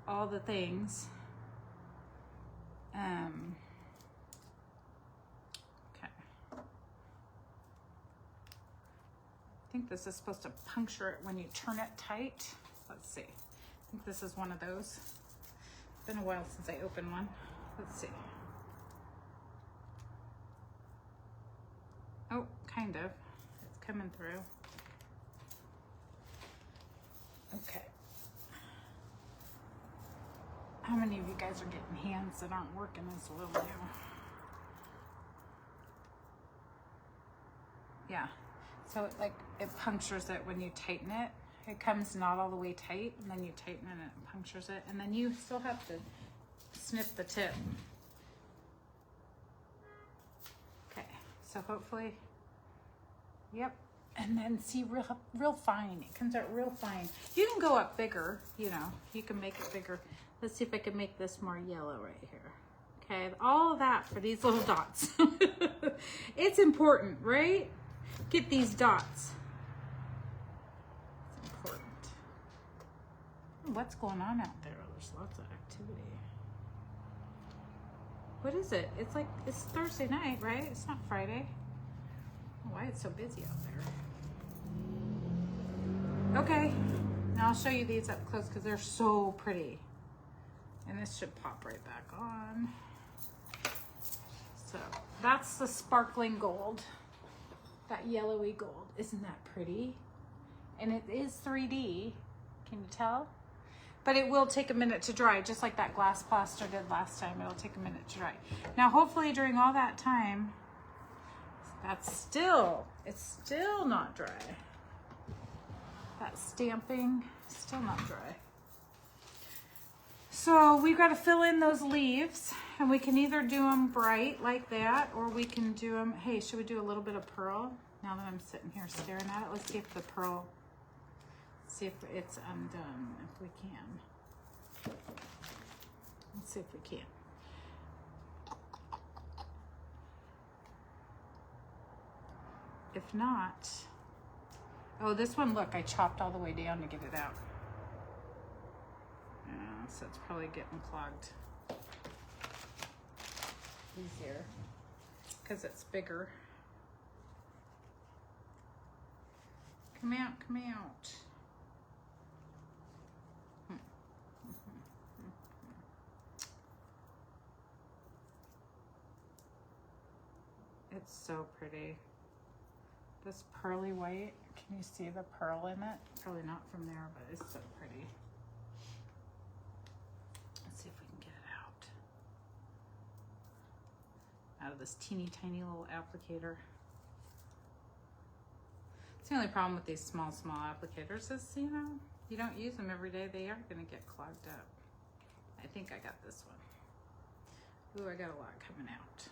all the things. Okay. I think this is supposed to puncture it when you turn it tight. Let's see. I think this is one of those. It's been a while since I opened one. Let's see. Oh, kind of. It's coming through. Okay. How many of you guys are getting hands that aren't working as well now? Yeah. So it punctures it when you tighten it. It comes not all the way tight, and then you tighten it and it punctures it, and then you still have to snip the tip. Okay. So hopefully, yep. And then see real fine. It comes out real fine. You can go up bigger, you know, you can make it bigger. Let's see if I can make this more yellow right here. Okay, all of that for these little dots. It's important, right? Get these dots. It's important. What's going on out there? There's lots of activity. What is it? It's Thursday night, right? It's not Friday. Why it's so busy out there. Okay, now I'll show you these up close because they're so pretty. And this should pop right back on. So that's the sparkling gold, that yellowy gold. Isn't that pretty? And it is 3D, can you tell? But it will take a minute to dry, just like that glass plaster did last time. It'll take a minute to dry. Now, hopefully during all that time, it's still not dry. That stamping, still not dry. So we've got to fill in those leaves, and we can either do them bright like that, or we can do them, hey, should we do a little bit of pearl? Now that I'm sitting here staring at it, let's see if the pearl, see if it's undone, if we can. Let's see if we can. If not, oh, this one, look, I chopped all the way down to get it out. So it's probably getting clogged easier because it's bigger. Come out, come out. It's so pretty. This pearly white, can you see the pearl in it? Probably not from there, but it's so pretty. Let's see if we can get it out of this teeny tiny little applicator. It's the only problem with these small applicators is, you know, you don't use them every day, they are gonna get clogged up. I think I got this one. Ooh, I got a lot coming out.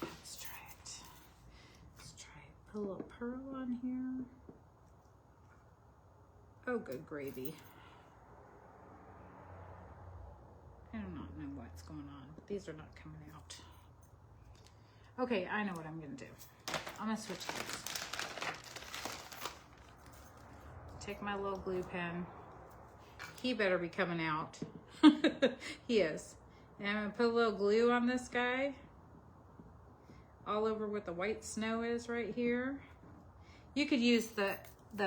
Let's try it. Let's try it. Put a little pearl on here. Oh, good gravy. I do not know what's going on. These are not coming out. Okay, I know what I'm gonna do. I'm gonna switch gears. Take my little glue pen. He better be coming out. He is. And I'm gonna put a little glue on this guy. All over what the white snow is right here. You could use the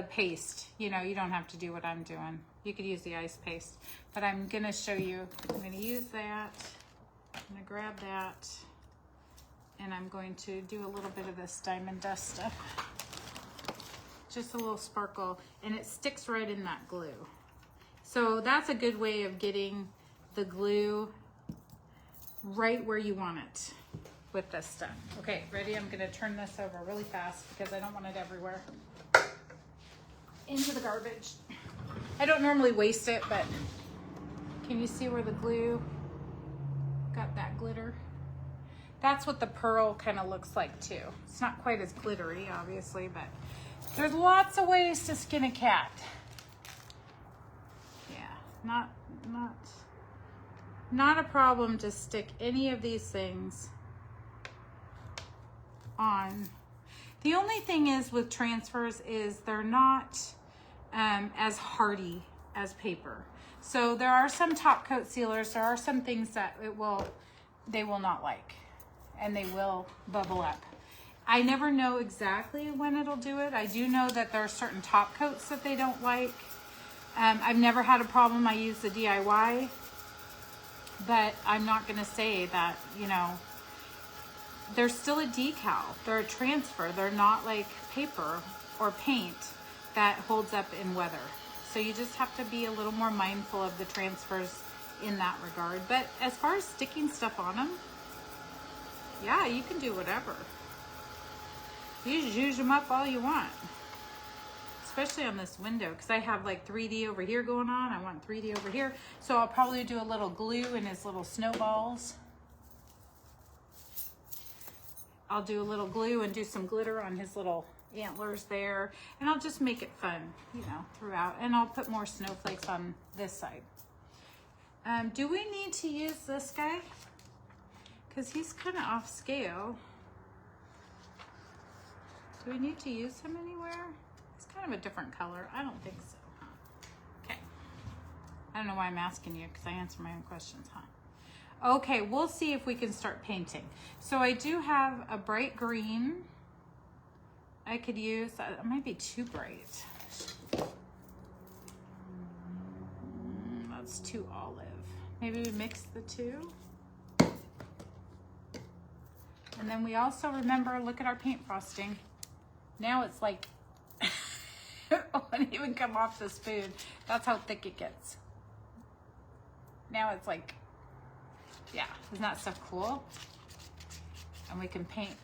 paste. You know, you don't have to do what I'm doing. You could use the ice paste. But I'm gonna show you. I'm gonna use that. I'm gonna grab that. And I'm going to do a little bit of this diamond dust stuff. Just a little sparkle. And it sticks right in that glue. So that's a good way of getting the glue right where you want it with this stuff. Okay, ready? I'm gonna turn this over really fast because I don't want it everywhere. Into the garbage. I don't normally waste it, but can you see where the glue got that glitter? That's what the pearl kind of looks like too. It's not quite as glittery, obviously, but there's lots of ways to skin a cat. Yeah, not a problem to stick any of these things on. The only thing is with transfers is they're not as hardy as paper. So there are some top coat sealers, there are some things that they will not like, and they will bubble up. I never know exactly when it'll do it. I do know that there are certain top coats that they don't like. I've never had a problem. I use the DIY, but I'm not gonna say that, you know, they're still a decal. They're a transfer. They're not like paper or paint that holds up in weather. So you just have to be a little more mindful of the transfers in that regard. But as far as sticking stuff on them, yeah, you can do whatever. You just use them up all you want. Especially on this window, because I have like 3D over here going on. I want 3D over here. So I'll probably do a little glue in his little snowballs. I'll do a little glue and do some glitter on his little antlers there. And I'll just make it fun, you know, throughout. And I'll put more snowflakes on this side. Do we need to use this guy? Because he's kind of off scale. Do we need to use him anywhere? It's kind of a different color. I don't think so, huh? Okay. I don't know why I'm asking you, because I answer my own questions, huh? Okay, we'll see if we can start painting. So I do have a bright green. I could use, it might be too bright. That's too olive. Maybe we mix the two. And then we also remember, look at our paint frosting. Now it's like, it won't even come off the spoon. That's how thick it gets. Now it's like, yeah, isn't that stuff cool? And we can paint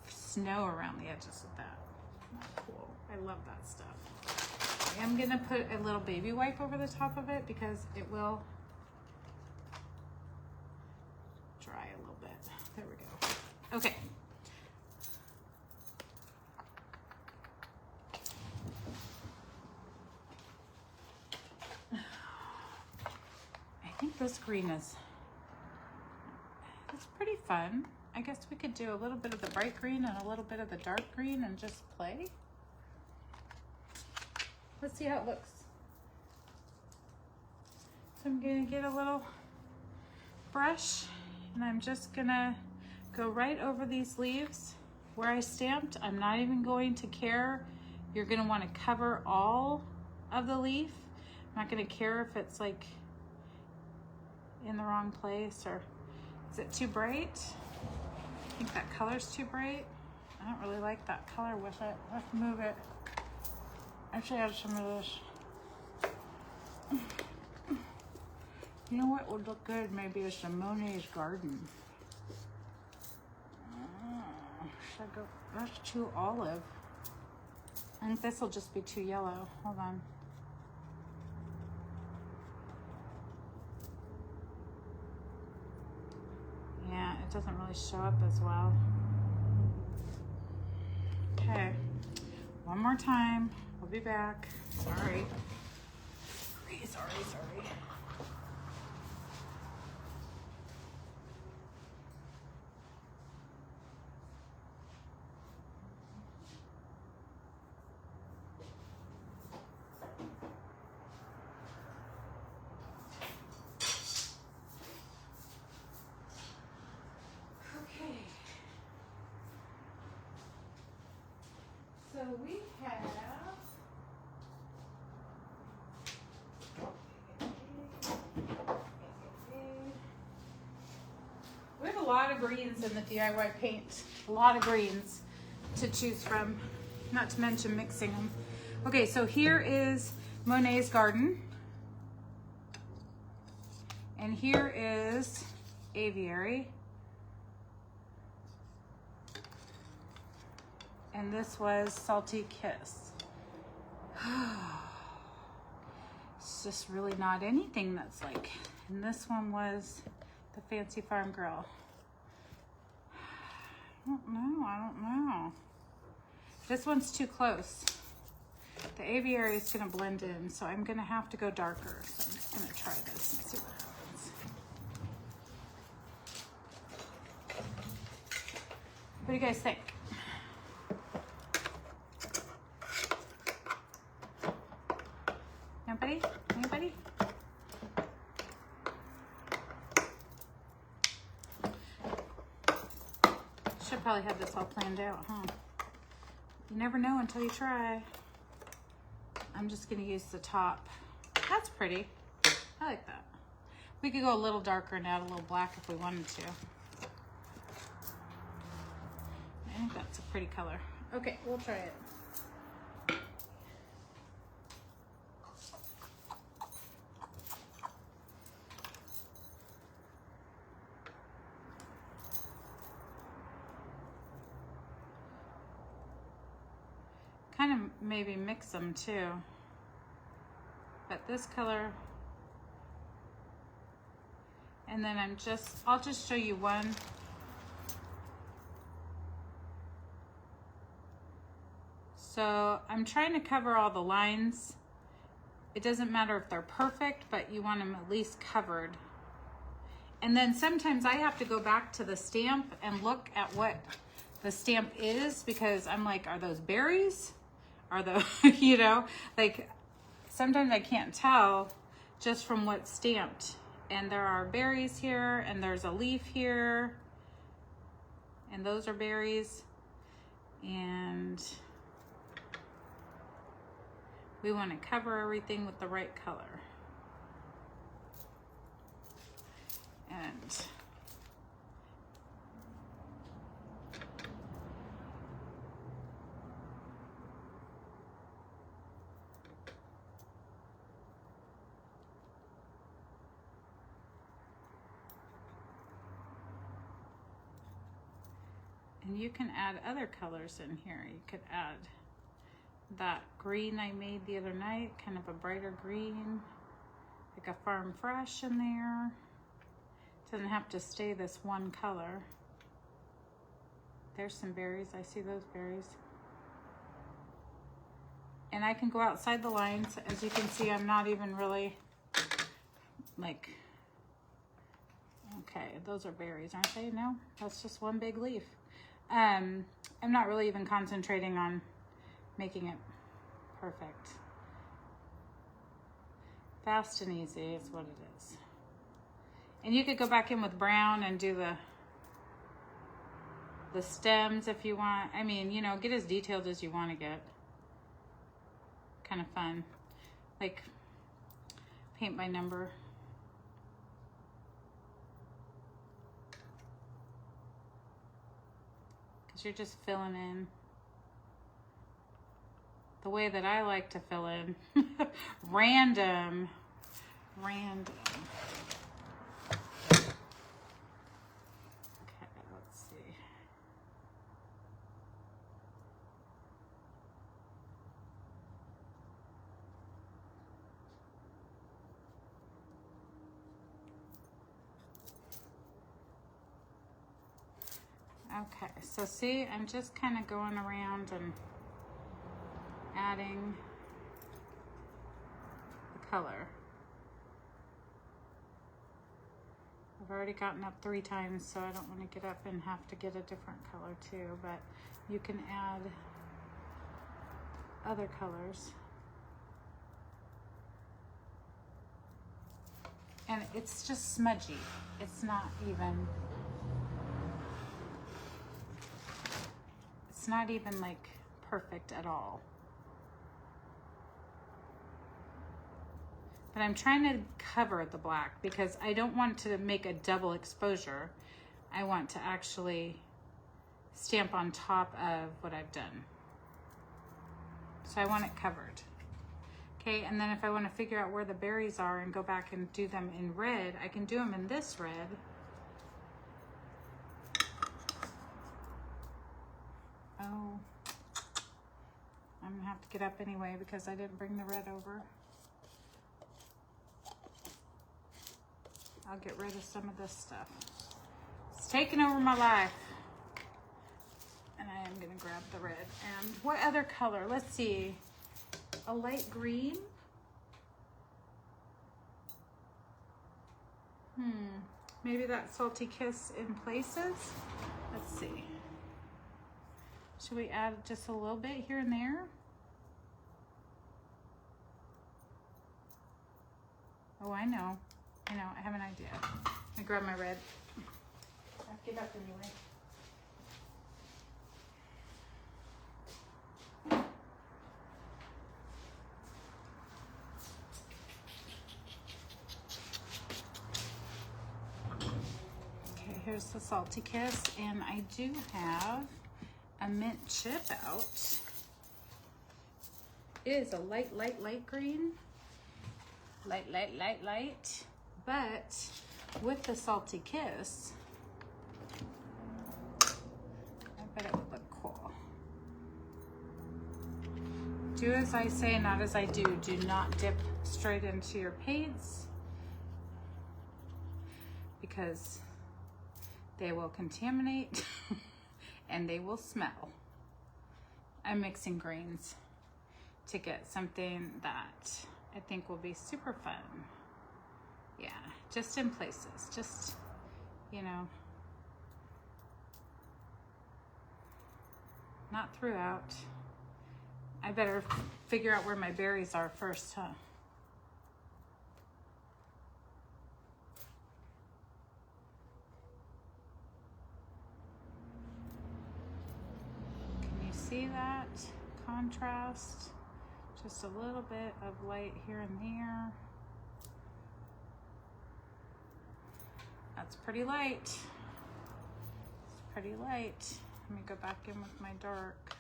snow around the edges with that. Cool. I love that stuff. I am gonna put a little baby wipe over the top of it because it will dry a little bit. There we go. Okay. I think this green is, it's pretty fun. I guess we could do a little bit of the bright green and a little bit of the dark green and just play. Let's see how it looks. So I'm gonna get a little brush and I'm just gonna go right over these leaves where I stamped. I'm not even going to care. You're gonna wanna cover all of the leaf. I'm not gonna care if it's like in the wrong place or is it too bright? I think that color's too bright. I don't really like that color with it. Let's move it. Actually, add some of this. You know what would look good? Maybe it's the Monet's Garden. Should I go? That's too olive. I think this will just be too yellow. Hold on. Yeah, it doesn't really show up as well. Okay, one more time. We'll be back. Sorry. Sorry. So we have a lot of greens in the DIY paint. A lot of greens to choose from, not to mention mixing them. Okay, so here is Monet's Garden. And here is Aviary. And this was Salty Kiss. It's just really not anything that's like, and this one was the Fancy Farm Girl. I don't know. This one's too close. The Aviary is gonna blend in, so I'm gonna have to go darker. So I'm just gonna try this and see what happens. What do you guys think? Nobody? Anybody? Should probably have this all planned out, huh? You never know until you try. I'm just gonna use the top. That's pretty. I like that. We could go a little darker and add a little black if we wanted to. I think that's a pretty color. Okay, we'll try it. Kind of maybe mix them too. But this color, and then I'll just show you one. So I'm trying to cover all the lines. It doesn't matter if they're perfect, but you want them at least covered. And then sometimes I have to go back to the stamp and look at what the stamp is, because I'm like, are those berries? Are those, you know, like sometimes I can't tell just from what's stamped. And there are berries here, and there's a leaf here, and those are berries. And we want to cover everything with the right color. And you can add other colors in here. You could add that green I made the other night, kind of a brighter green, like a Farm Fresh in there. Doesn't have to stay this one color. There's some berries. I see those berries. And I can go outside the lines. As you can see, I'm not even really like, Okay, those are berries, aren't they? No, that's just one big leaf. I'm not really even concentrating on making it perfect. Fast and easy is what it is. And you could go back in with brown and do the stems if you want. I mean, you know, get as detailed as you want to get. Kind of fun. Like paint by number. Because you're just filling in the way that I like to fill in. Random. Okay, let's see. Okay, so see, I'm just kind of going around and adding the color. I've already gotten up 3 times, so I don't want to get up and have to get a different color too, but you can add other colors. And it's just smudgy. It's not even like perfect at all. But I'm trying to cover the black because I don't want to make a double exposure. I want to actually stamp on top of what I've done. So I want it covered. Okay, and then if I want to figure out where the berries are and go back and do them in red, I can do them in this red. Oh, I'm gonna have to get up anyway because I didn't bring the red over. I'll get rid of some of this stuff. It's taking over my life. And I am gonna grab the red. And what other color? Let's see. A light green. Maybe that Salty Kiss in places. Let's see. Should we add just a little bit here and there? Oh, I know. I have an idea. I grab my red. I'll get up anyway. Okay, here's the Salty Kiss, and I do have a mint chip out. It is a light green. Light. But with the Salty Kiss, I bet it would look cool. Do as I say, not as I do. Do not dip straight into your paints because they will contaminate and they will smell. I'm mixing greens to get something that I think will be super fun. Yeah, just in places, just, you know, not throughout. I better figure out where my berries are first, huh? Can you see that contrast? Just a little bit of light here and there. That's pretty light. It's pretty light. Let me go back in with my dark.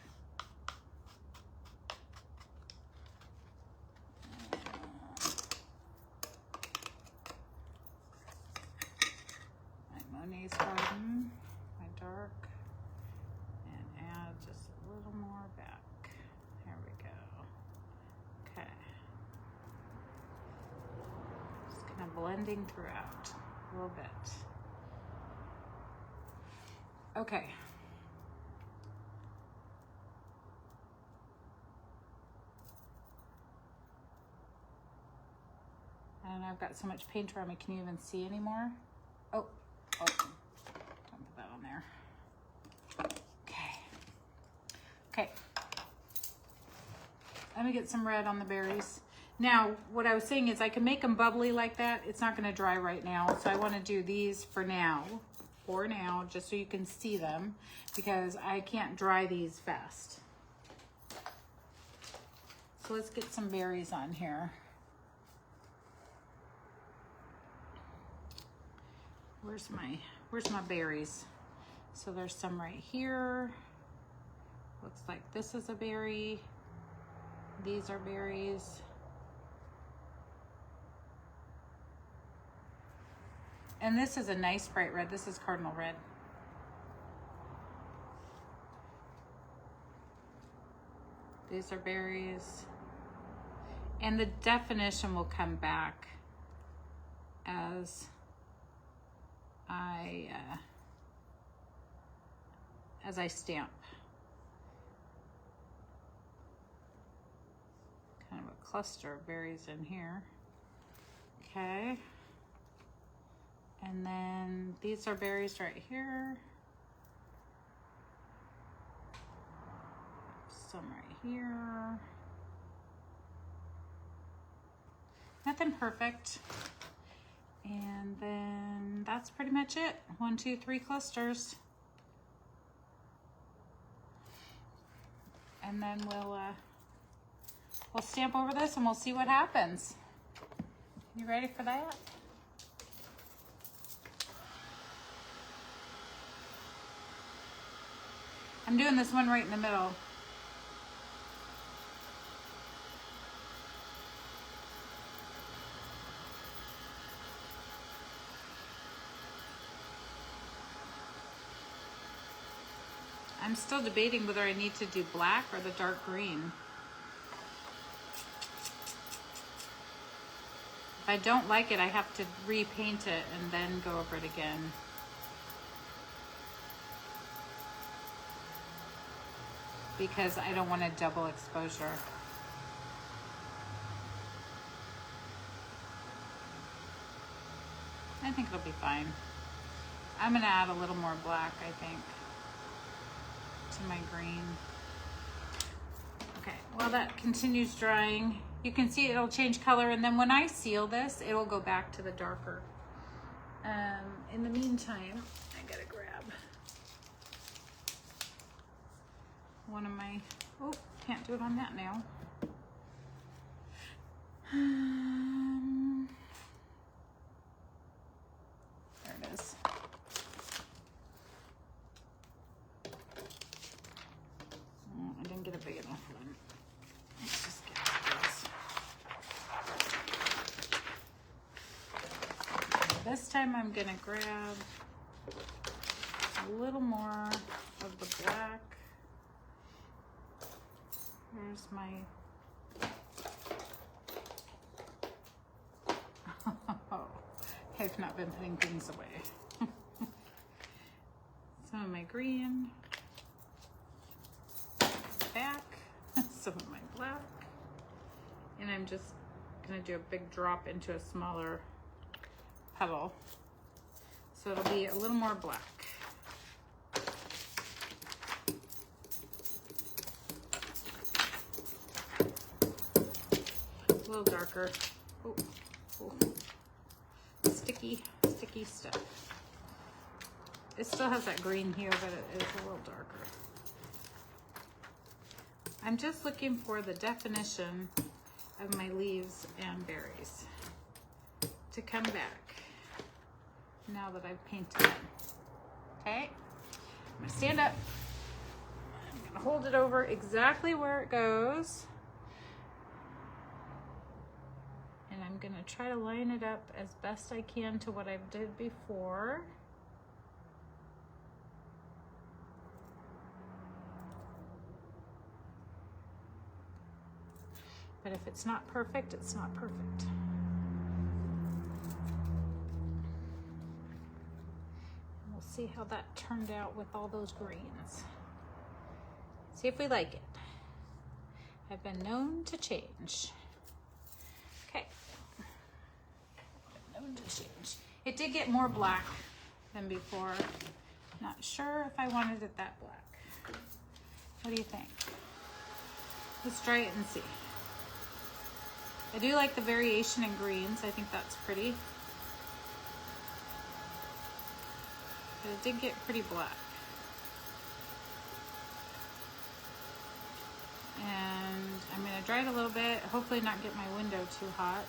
My Monet's Garden, my dark, and add just a little more back. There we go. Okay. Just kind of blending throughout a little bit. Okay. And I've got so much paint around me, can you even see anymore? Oh, Okay. Let me get some red on the berries. Now, what I was saying is I can make them bubbly like that. It's not going to dry right now. So I want to do these for now, just so you can see them, because I can't dry these fast. So let's get some berries on here. Where's my berries? So there's some right here. Looks like this is a berry. These are berries. And this is a nice bright red. This is cardinal red. These are berries. And the definition will come back as I stamp. Kind of a cluster of berries in here. Okay. And then these are berries right here. Some right here. Nothing perfect. And then that's pretty much it. 1, 2, 3 clusters. And then we'll stamp over this and we'll see what happens. You ready for that? I'm doing this one right in the middle. I'm still debating whether I need to do black or the dark green. If I don't like it, I have to repaint it and then go over it again. Because I don't want a double exposure. I think it'll be fine. I'm gonna add a little more black, I think, to my green. Okay, while that continues drying, you can see it'll change color, and then when I seal this, it'll go back to the darker. In the meantime, I gotta grab one of my, oh, can't do it on that now. There it is. Oh, I didn't get a big enough one. Let's just get this. This time I'm gonna grab a little more of the black. Here's my, I've not been putting things away. Some of my green, back, some of my black, and I'm just gonna do a big drop into a smaller petal. So it'll be a little more black. A little darker. Oh, oh. Sticky stuff. It still has that green here, but it is a little darker. I'm just looking for the definition of my leaves and berries to come back now that I've painted them. Okay, I'm gonna stand up. I'm gonna hold it over exactly where it goes. And I'm gonna try to line it up as best I can to what I did before. But if it's not perfect, it's not perfect. We'll see how that turned out with all those greens. See if we like it. I've been known to change. Okay. Known to change. It did get more black than before. Not sure if I wanted it that black. What do you think? Let's try it and see. I do like the variation in greens. I think that's pretty. But it did get pretty black. And I'm going to dry it a little bit, hopefully not get my window too hot.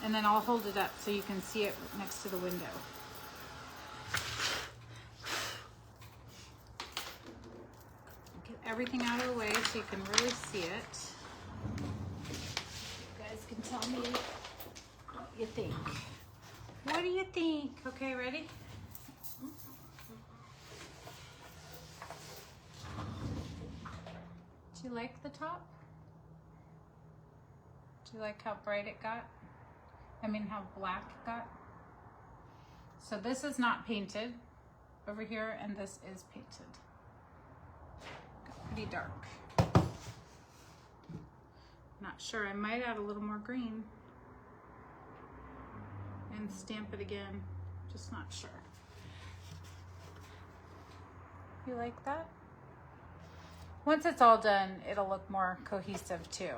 And then I'll hold it up so you can see it next to the window. Get everything out of the way so you can really see it. You guys can tell me what you think. What do you think? Okay, ready? Do you like the top? Do you like how bright it got? I mean, how black it got? So this is not painted over here, and this is painted. Got pretty dark. Not sure, I might add a little more green and stamp it again, just not sure. You like that? Once it's all done, it'll look more cohesive too.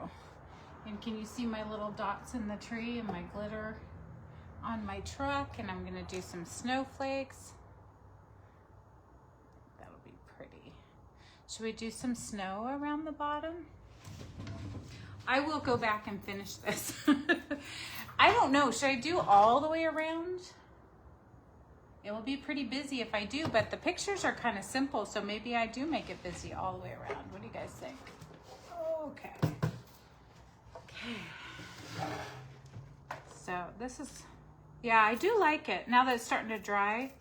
And can you see my little dots in the tree and my glitter on my truck? And I'm gonna do some snowflakes. That'll be pretty. Should we do some snow around the bottom? I will go back and finish this. I don't know, should I do all the way around? It will be pretty busy if I do, but the pictures are kind of simple, so maybe I do make it busy all the way around. What do you guys think? Okay. Okay. So this is, yeah, I do like it. Now that it's starting to dry,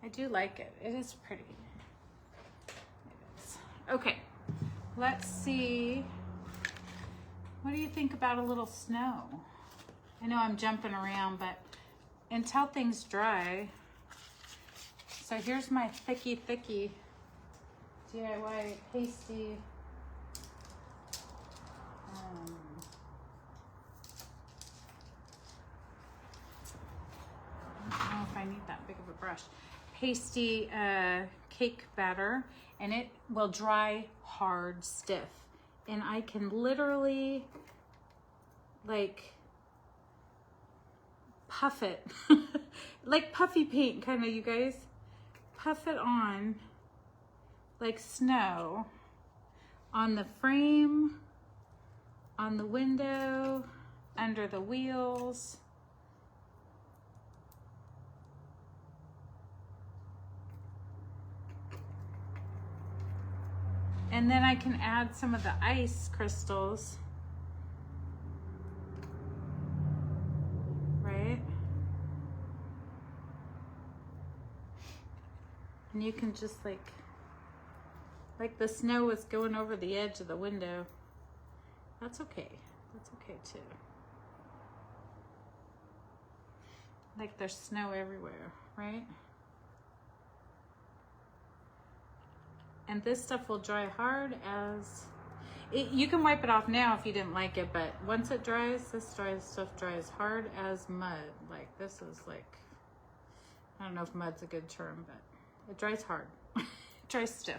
I do like it. It is pretty. It is. Okay, let's see. What do you think about a little snow? I know I'm jumping around, but until things dry. So here's my thicky DIY pasty. I don't know if I need that big of a brush. Pasty cake batter, and it will dry hard, stiff. And I can literally like puff it, like puffy paint kind of, you guys. Puff it on like snow on the frame, on the window, under the wheels. And then I can add some of the ice crystals, right? And you can just like the snow is going over the edge of the window. That's okay. That's okay too. Like there's snow everywhere, right? And this stuff will dry hard as, you can wipe it off now if you didn't like it, but once it dries, this stuff dries hard as mud. Like this is like, I don't know if mud's a good term, but it dries hard. It dries stiff.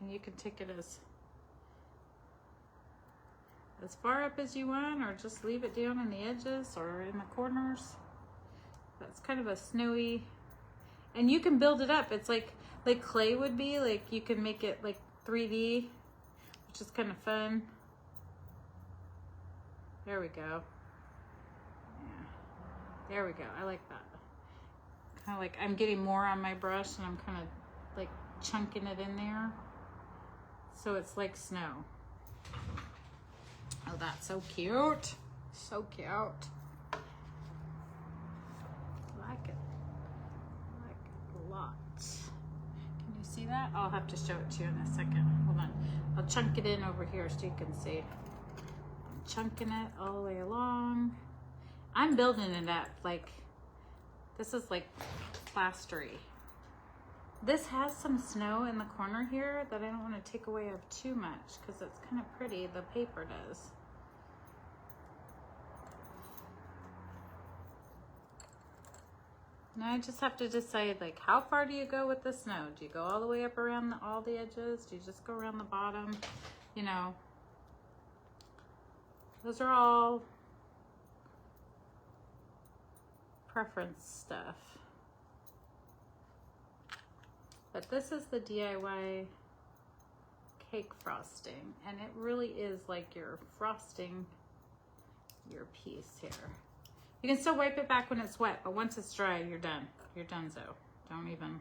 And you can take it as far up as you want, or just leave it down on the edges or in the corners. That's kind of a snowy, and you can build it up. It's like clay would be, like you can make it like 3D, which is kind of fun. There we go. Yeah, there we go. I like that. Kind of like I'm getting more on my brush, and I'm kind of like chunking it in there, so it's like snow. Oh, that's so cute. So cute. I like it. I like it a lot. Can you see that? I'll have to show it to you in a second. Hold on. I'll chunk it in over here so you can see. I'm chunking it all the way along. I'm building it up. Like, this is like plastery. This has some snow in the corner here that I don't want to take away of too much because it's kind of pretty. The paper does. And I just have to decide, like, how far do you go with the snow? Do you go all the way up around all the edges? Do you just go around the bottom? You know, those are all preference stuff. But this is the DIY cake frosting, and it really is like you're frosting your piece here. You can still wipe it back when it's wet, but once it's dry, you're done. You're donezo. Don't even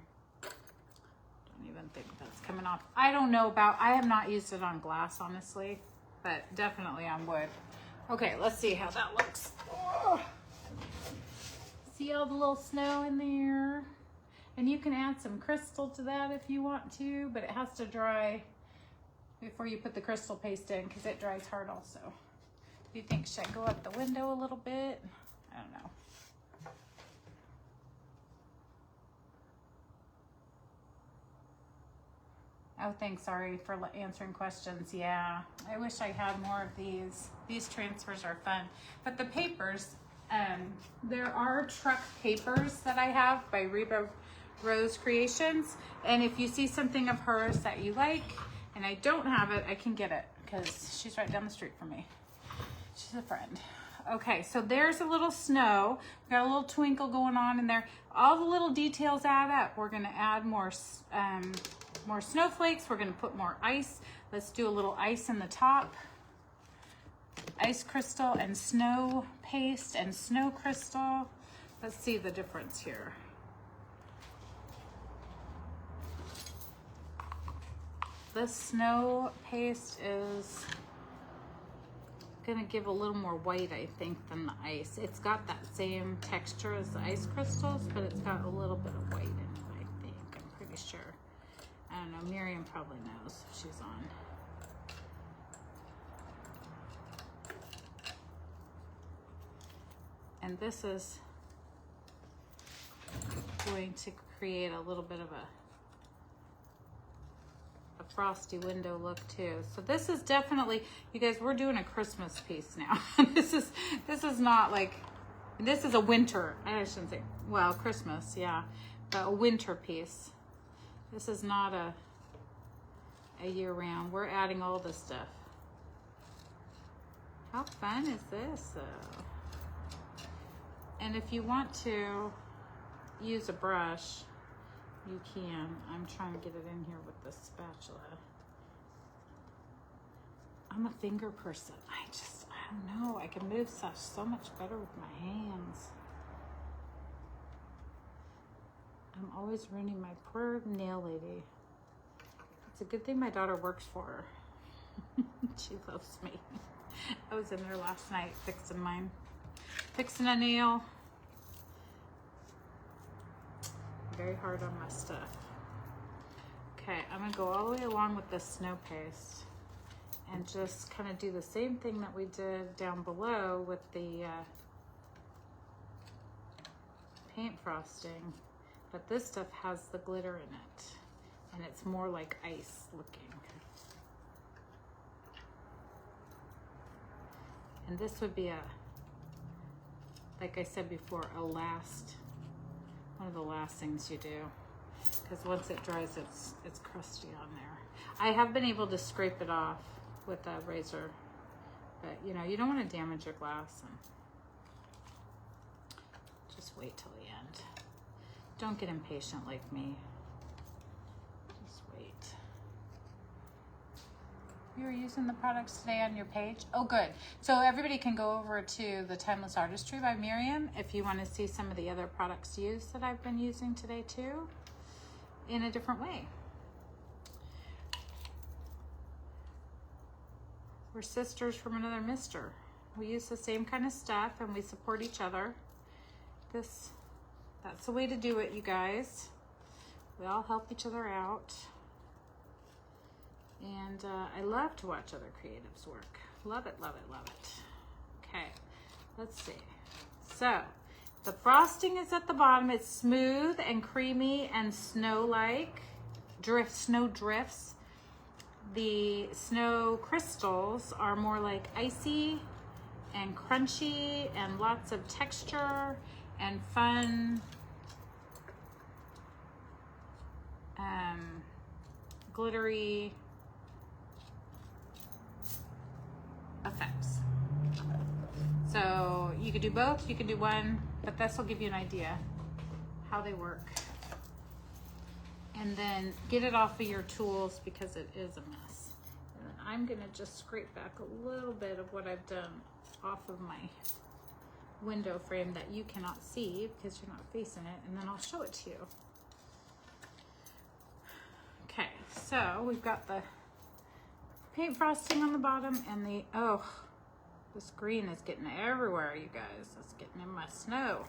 think that's coming off. I don't know about, I have not used it on glass, honestly, but definitely on wood. Okay, let's see how that looks. Oh. See all the little snow in there? And you can add some crystal to that if you want to, but it has to dry before you put the crystal paste in because it dries hard also. Do you think, should I go up the window a little bit? I don't know. Oh, thanks. Sorry for answering questions. Yeah, I wish I had more of these. These transfers are fun. But the papers, there are truck papers that I have by Reba Rose Creations. And if you see something of hers that you like and I don't have it, I can get it because she's right down the street from me. She's a friend. Okay, so there's a little snow. We got a little twinkle going on in there. All the little details add up. We're gonna add more snowflakes. We're gonna put more ice. Let's do a little ice in the top. Ice crystal and snow paste and snow crystal. Let's see the difference here. This snow paste is gonna give a little more white, I think, than the ice. It's got that same texture as the ice crystals, but it's got a little bit of white in it, I think. I'm pretty sure. I don't know, Miriam probably knows. She's on. And this is going to create a little bit of a frosty window look too. So this is definitely, you guys, we're doing a Christmas piece now. This is not like, this is a winter, I shouldn't say, well, Christmas, yeah, but a winter piece. This is not a year round. We're adding all this stuff. How fun is this though? And if you want to use a brush, you can. I'm trying to get it in here with the spatula. I'm a finger person. I don't know. I can move so much better with my hands. I'm always ruining my poor nail lady. It's a good thing my daughter works for her. She loves me. I was in there last night fixing mine. Fixing a nail. Very hard on my stuff. Okay, I'm gonna go all the way along with this snow paste and just kind of do the same thing that we did down below with the paint frosting, but this stuff has the glitter in it and it's more like ice looking. And this would be like I said before, one of the last things you do, because once it dries, it's crusty on there. I have been able to scrape it off with a razor, but you know, you don't want to damage your glass, and just wait till the end. Don't get impatient like me. Just wait. You're using the products today on your page? Oh, good. So everybody can go over to the Timeless Artistry by Miriam if you want to see some of the other products used that I've been using today too, in a different way. We're sisters from another mister. We use the same kind of stuff and we support each other. That's the way to do it, you guys. We all help each other out. And I love to watch other creatives work. Love it, love it, love it. Okay, let's see. So, the frosting is at the bottom. It's smooth and creamy and snow-like. Snow drifts. The snow crystals are more like icy and crunchy and lots of texture and fun glittery effects. So you could do both, you could do one, but this will give you an idea how they work. And then get it off of your tools because it is a mess. And then I'm gonna just scrape back a little bit of what I've done off of my window frame that you cannot see because you're not facing it, and then I'll show it to you. Okay, so we've got the paint frosting on the bottom and the, oh, this green is getting everywhere, you guys. It's getting in my snow.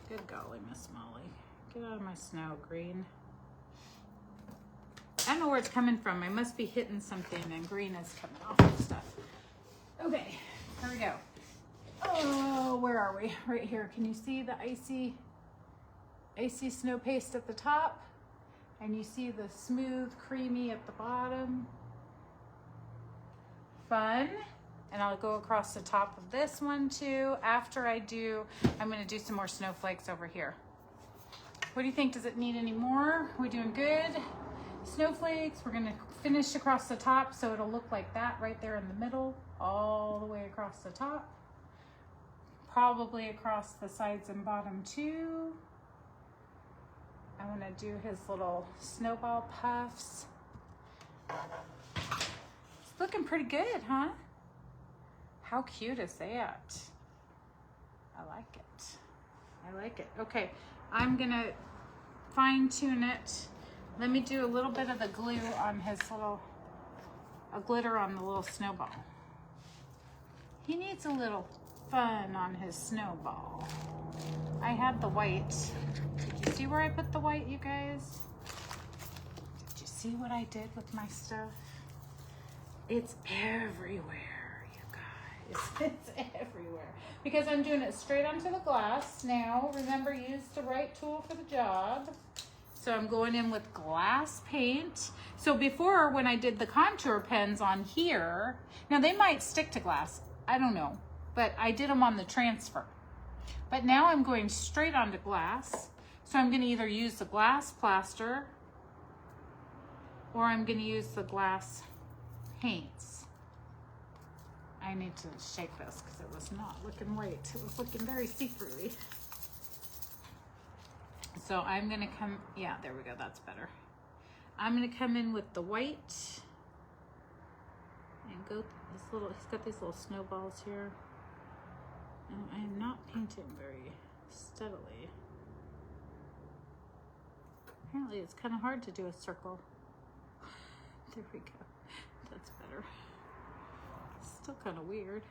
Good golly, Miss Molly. Get out of my snow, green. I don't know where it's coming from. I must be hitting something and green is coming off and stuff. Okay, here we go. Oh, where are we? Right here. Can you see the icy snow paste at the top? And you see the smooth, creamy at the bottom. Fun. And I'll go across the top of this one too. After I do, I'm gonna do some more snowflakes over here. What do you think? Does it need any more? We're doing good. Snowflakes, we're gonna finish across the top so it'll look like that right there in the middle, all the way across the top. Probably across the sides and bottom too. I'm gonna do his little snowball puffs. It's looking pretty good, huh? How cute is that? I like it. I like it. Okay, I'm gonna fine tune it. Let me do a little bit of the glue on his little, a glitter on the little snowball. He needs a little fun on his snowball. I had the white. Did you see where I put the white, you guys? Did you see what I did with my stuff? It's everywhere, you guys. It's everywhere. Because I'm doing it straight onto the glass now. Remember, use the right tool for the job. So I'm going in with glass paint. So before, when I did the contour pens on here, now they might stick to glass, I don't know, but I did them on the transfer. But now I'm going straight onto glass. So I'm gonna either use the glass plaster or I'm gonna use the glass paints. I need to shake this because it was not looking white. It was looking very see-through-y. So I'm gonna come, yeah, there we go, that's better. I'm gonna come in with the white and go this little, he's got these little snowballs here. And I'm not painting very steadily. Apparently it's kind of hard to do a circle. There we go, that's better. Still kind of weird.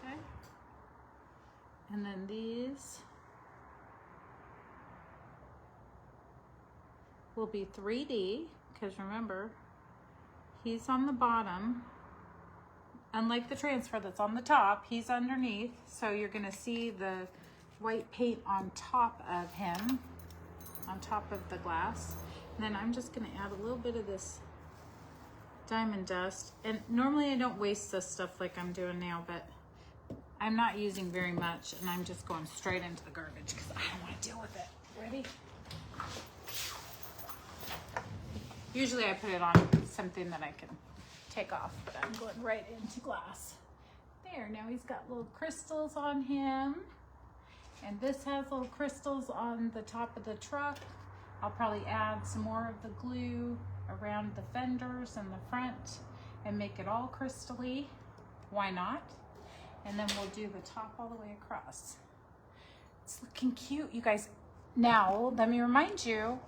Okay. And then these will be 3D, because remember, he's on the bottom. Unlike the transfer that's on the top, he's underneath. So you're gonna see the white paint on top of him, on top of the glass. And then I'm just gonna add a little bit of this diamond dust. And normally I don't waste this stuff like I'm doing now, but I'm not using very much, and I'm just going straight into the garbage because I don't want to deal with it. Ready? Usually I put it on something that I can take off, but I'm going right into glass. There, now he's got little crystals on him. And this has little crystals on the top of the truck. I'll probably add some more of the glue around the fenders and the front and make it all crystally. Why not? And then we'll do the top all the way across. It's looking cute, you guys. Now, let me remind you,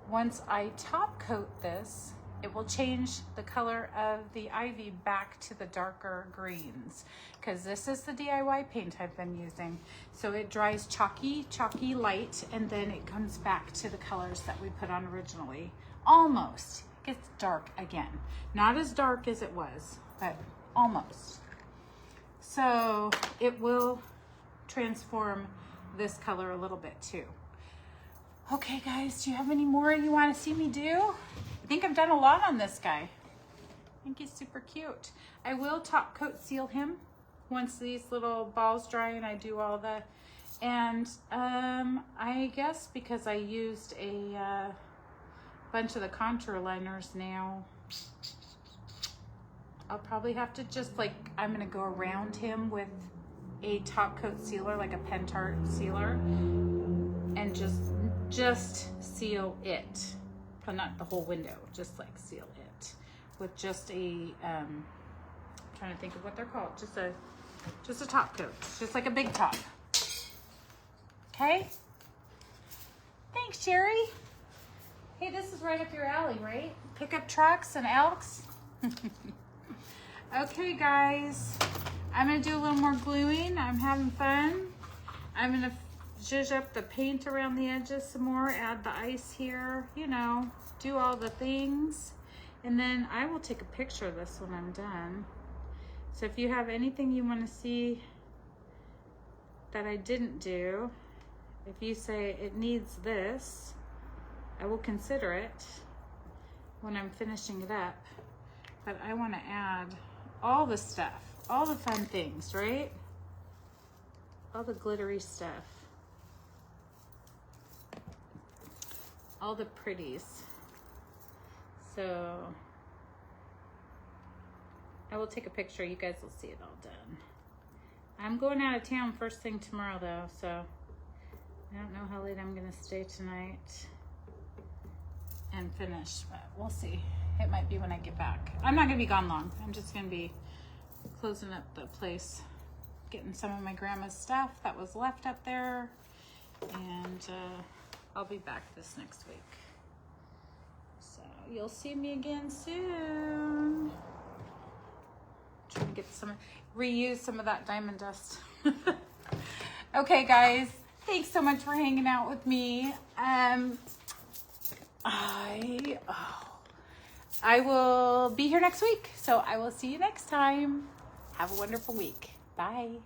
once I top coat this, it will change the color of the ivy back to the darker greens, because this is the DIY paint I've been using. So it dries chalky light, and then it comes back to the colors that we put on originally. Almost. It gets dark again. Not as dark as it was, but almost. So it will transform this color a little bit too. Okay guys, do you have any more you want to see me do? I think I've done a lot on this guy. I think he's super cute. I will top coat seal him once these little balls dry and I do all the And I guess because I used a bunch of the contour liners now, I'll probably have to just like, I'm gonna go around him with a top coat sealer, like a Pentart sealer, and just seal it. But not the whole window, just like seal it with just a, I'm trying to think of what they're called, just a top coat, just like a big top. Okay? Thanks, Sherry. Hey, this is right up your alley, right? Pickup trucks and elks. Okay, guys. I'm going to do a little more gluing. I'm having fun. I'm going to zhuzh up the paint around the edges some more, add the ice here, you know, do all the things. And then I will take a picture of this when I'm done. So if you have anything you want to see that I didn't do, if you say it needs this, I will consider it when I'm finishing it up. But I want to add all the stuff, all the fun things, right? All the glittery stuff. All the pretties. So I will take a picture. You guys will see it all done. I'm going out of town first thing tomorrow though, so I don't know how late I'm gonna stay tonight and finish, but we'll see. It might be when I get back. I'm not gonna be gone long. I'm just gonna be closing up the place, getting some of my grandma's stuff that was left up there, and I'll be back this next week. So you'll see me again soon. Trying to get reuse some of that diamond dust. Okay, guys, thanks so much for hanging out with me. I will be here next week, so I will see you next time. Have a wonderful week. Bye.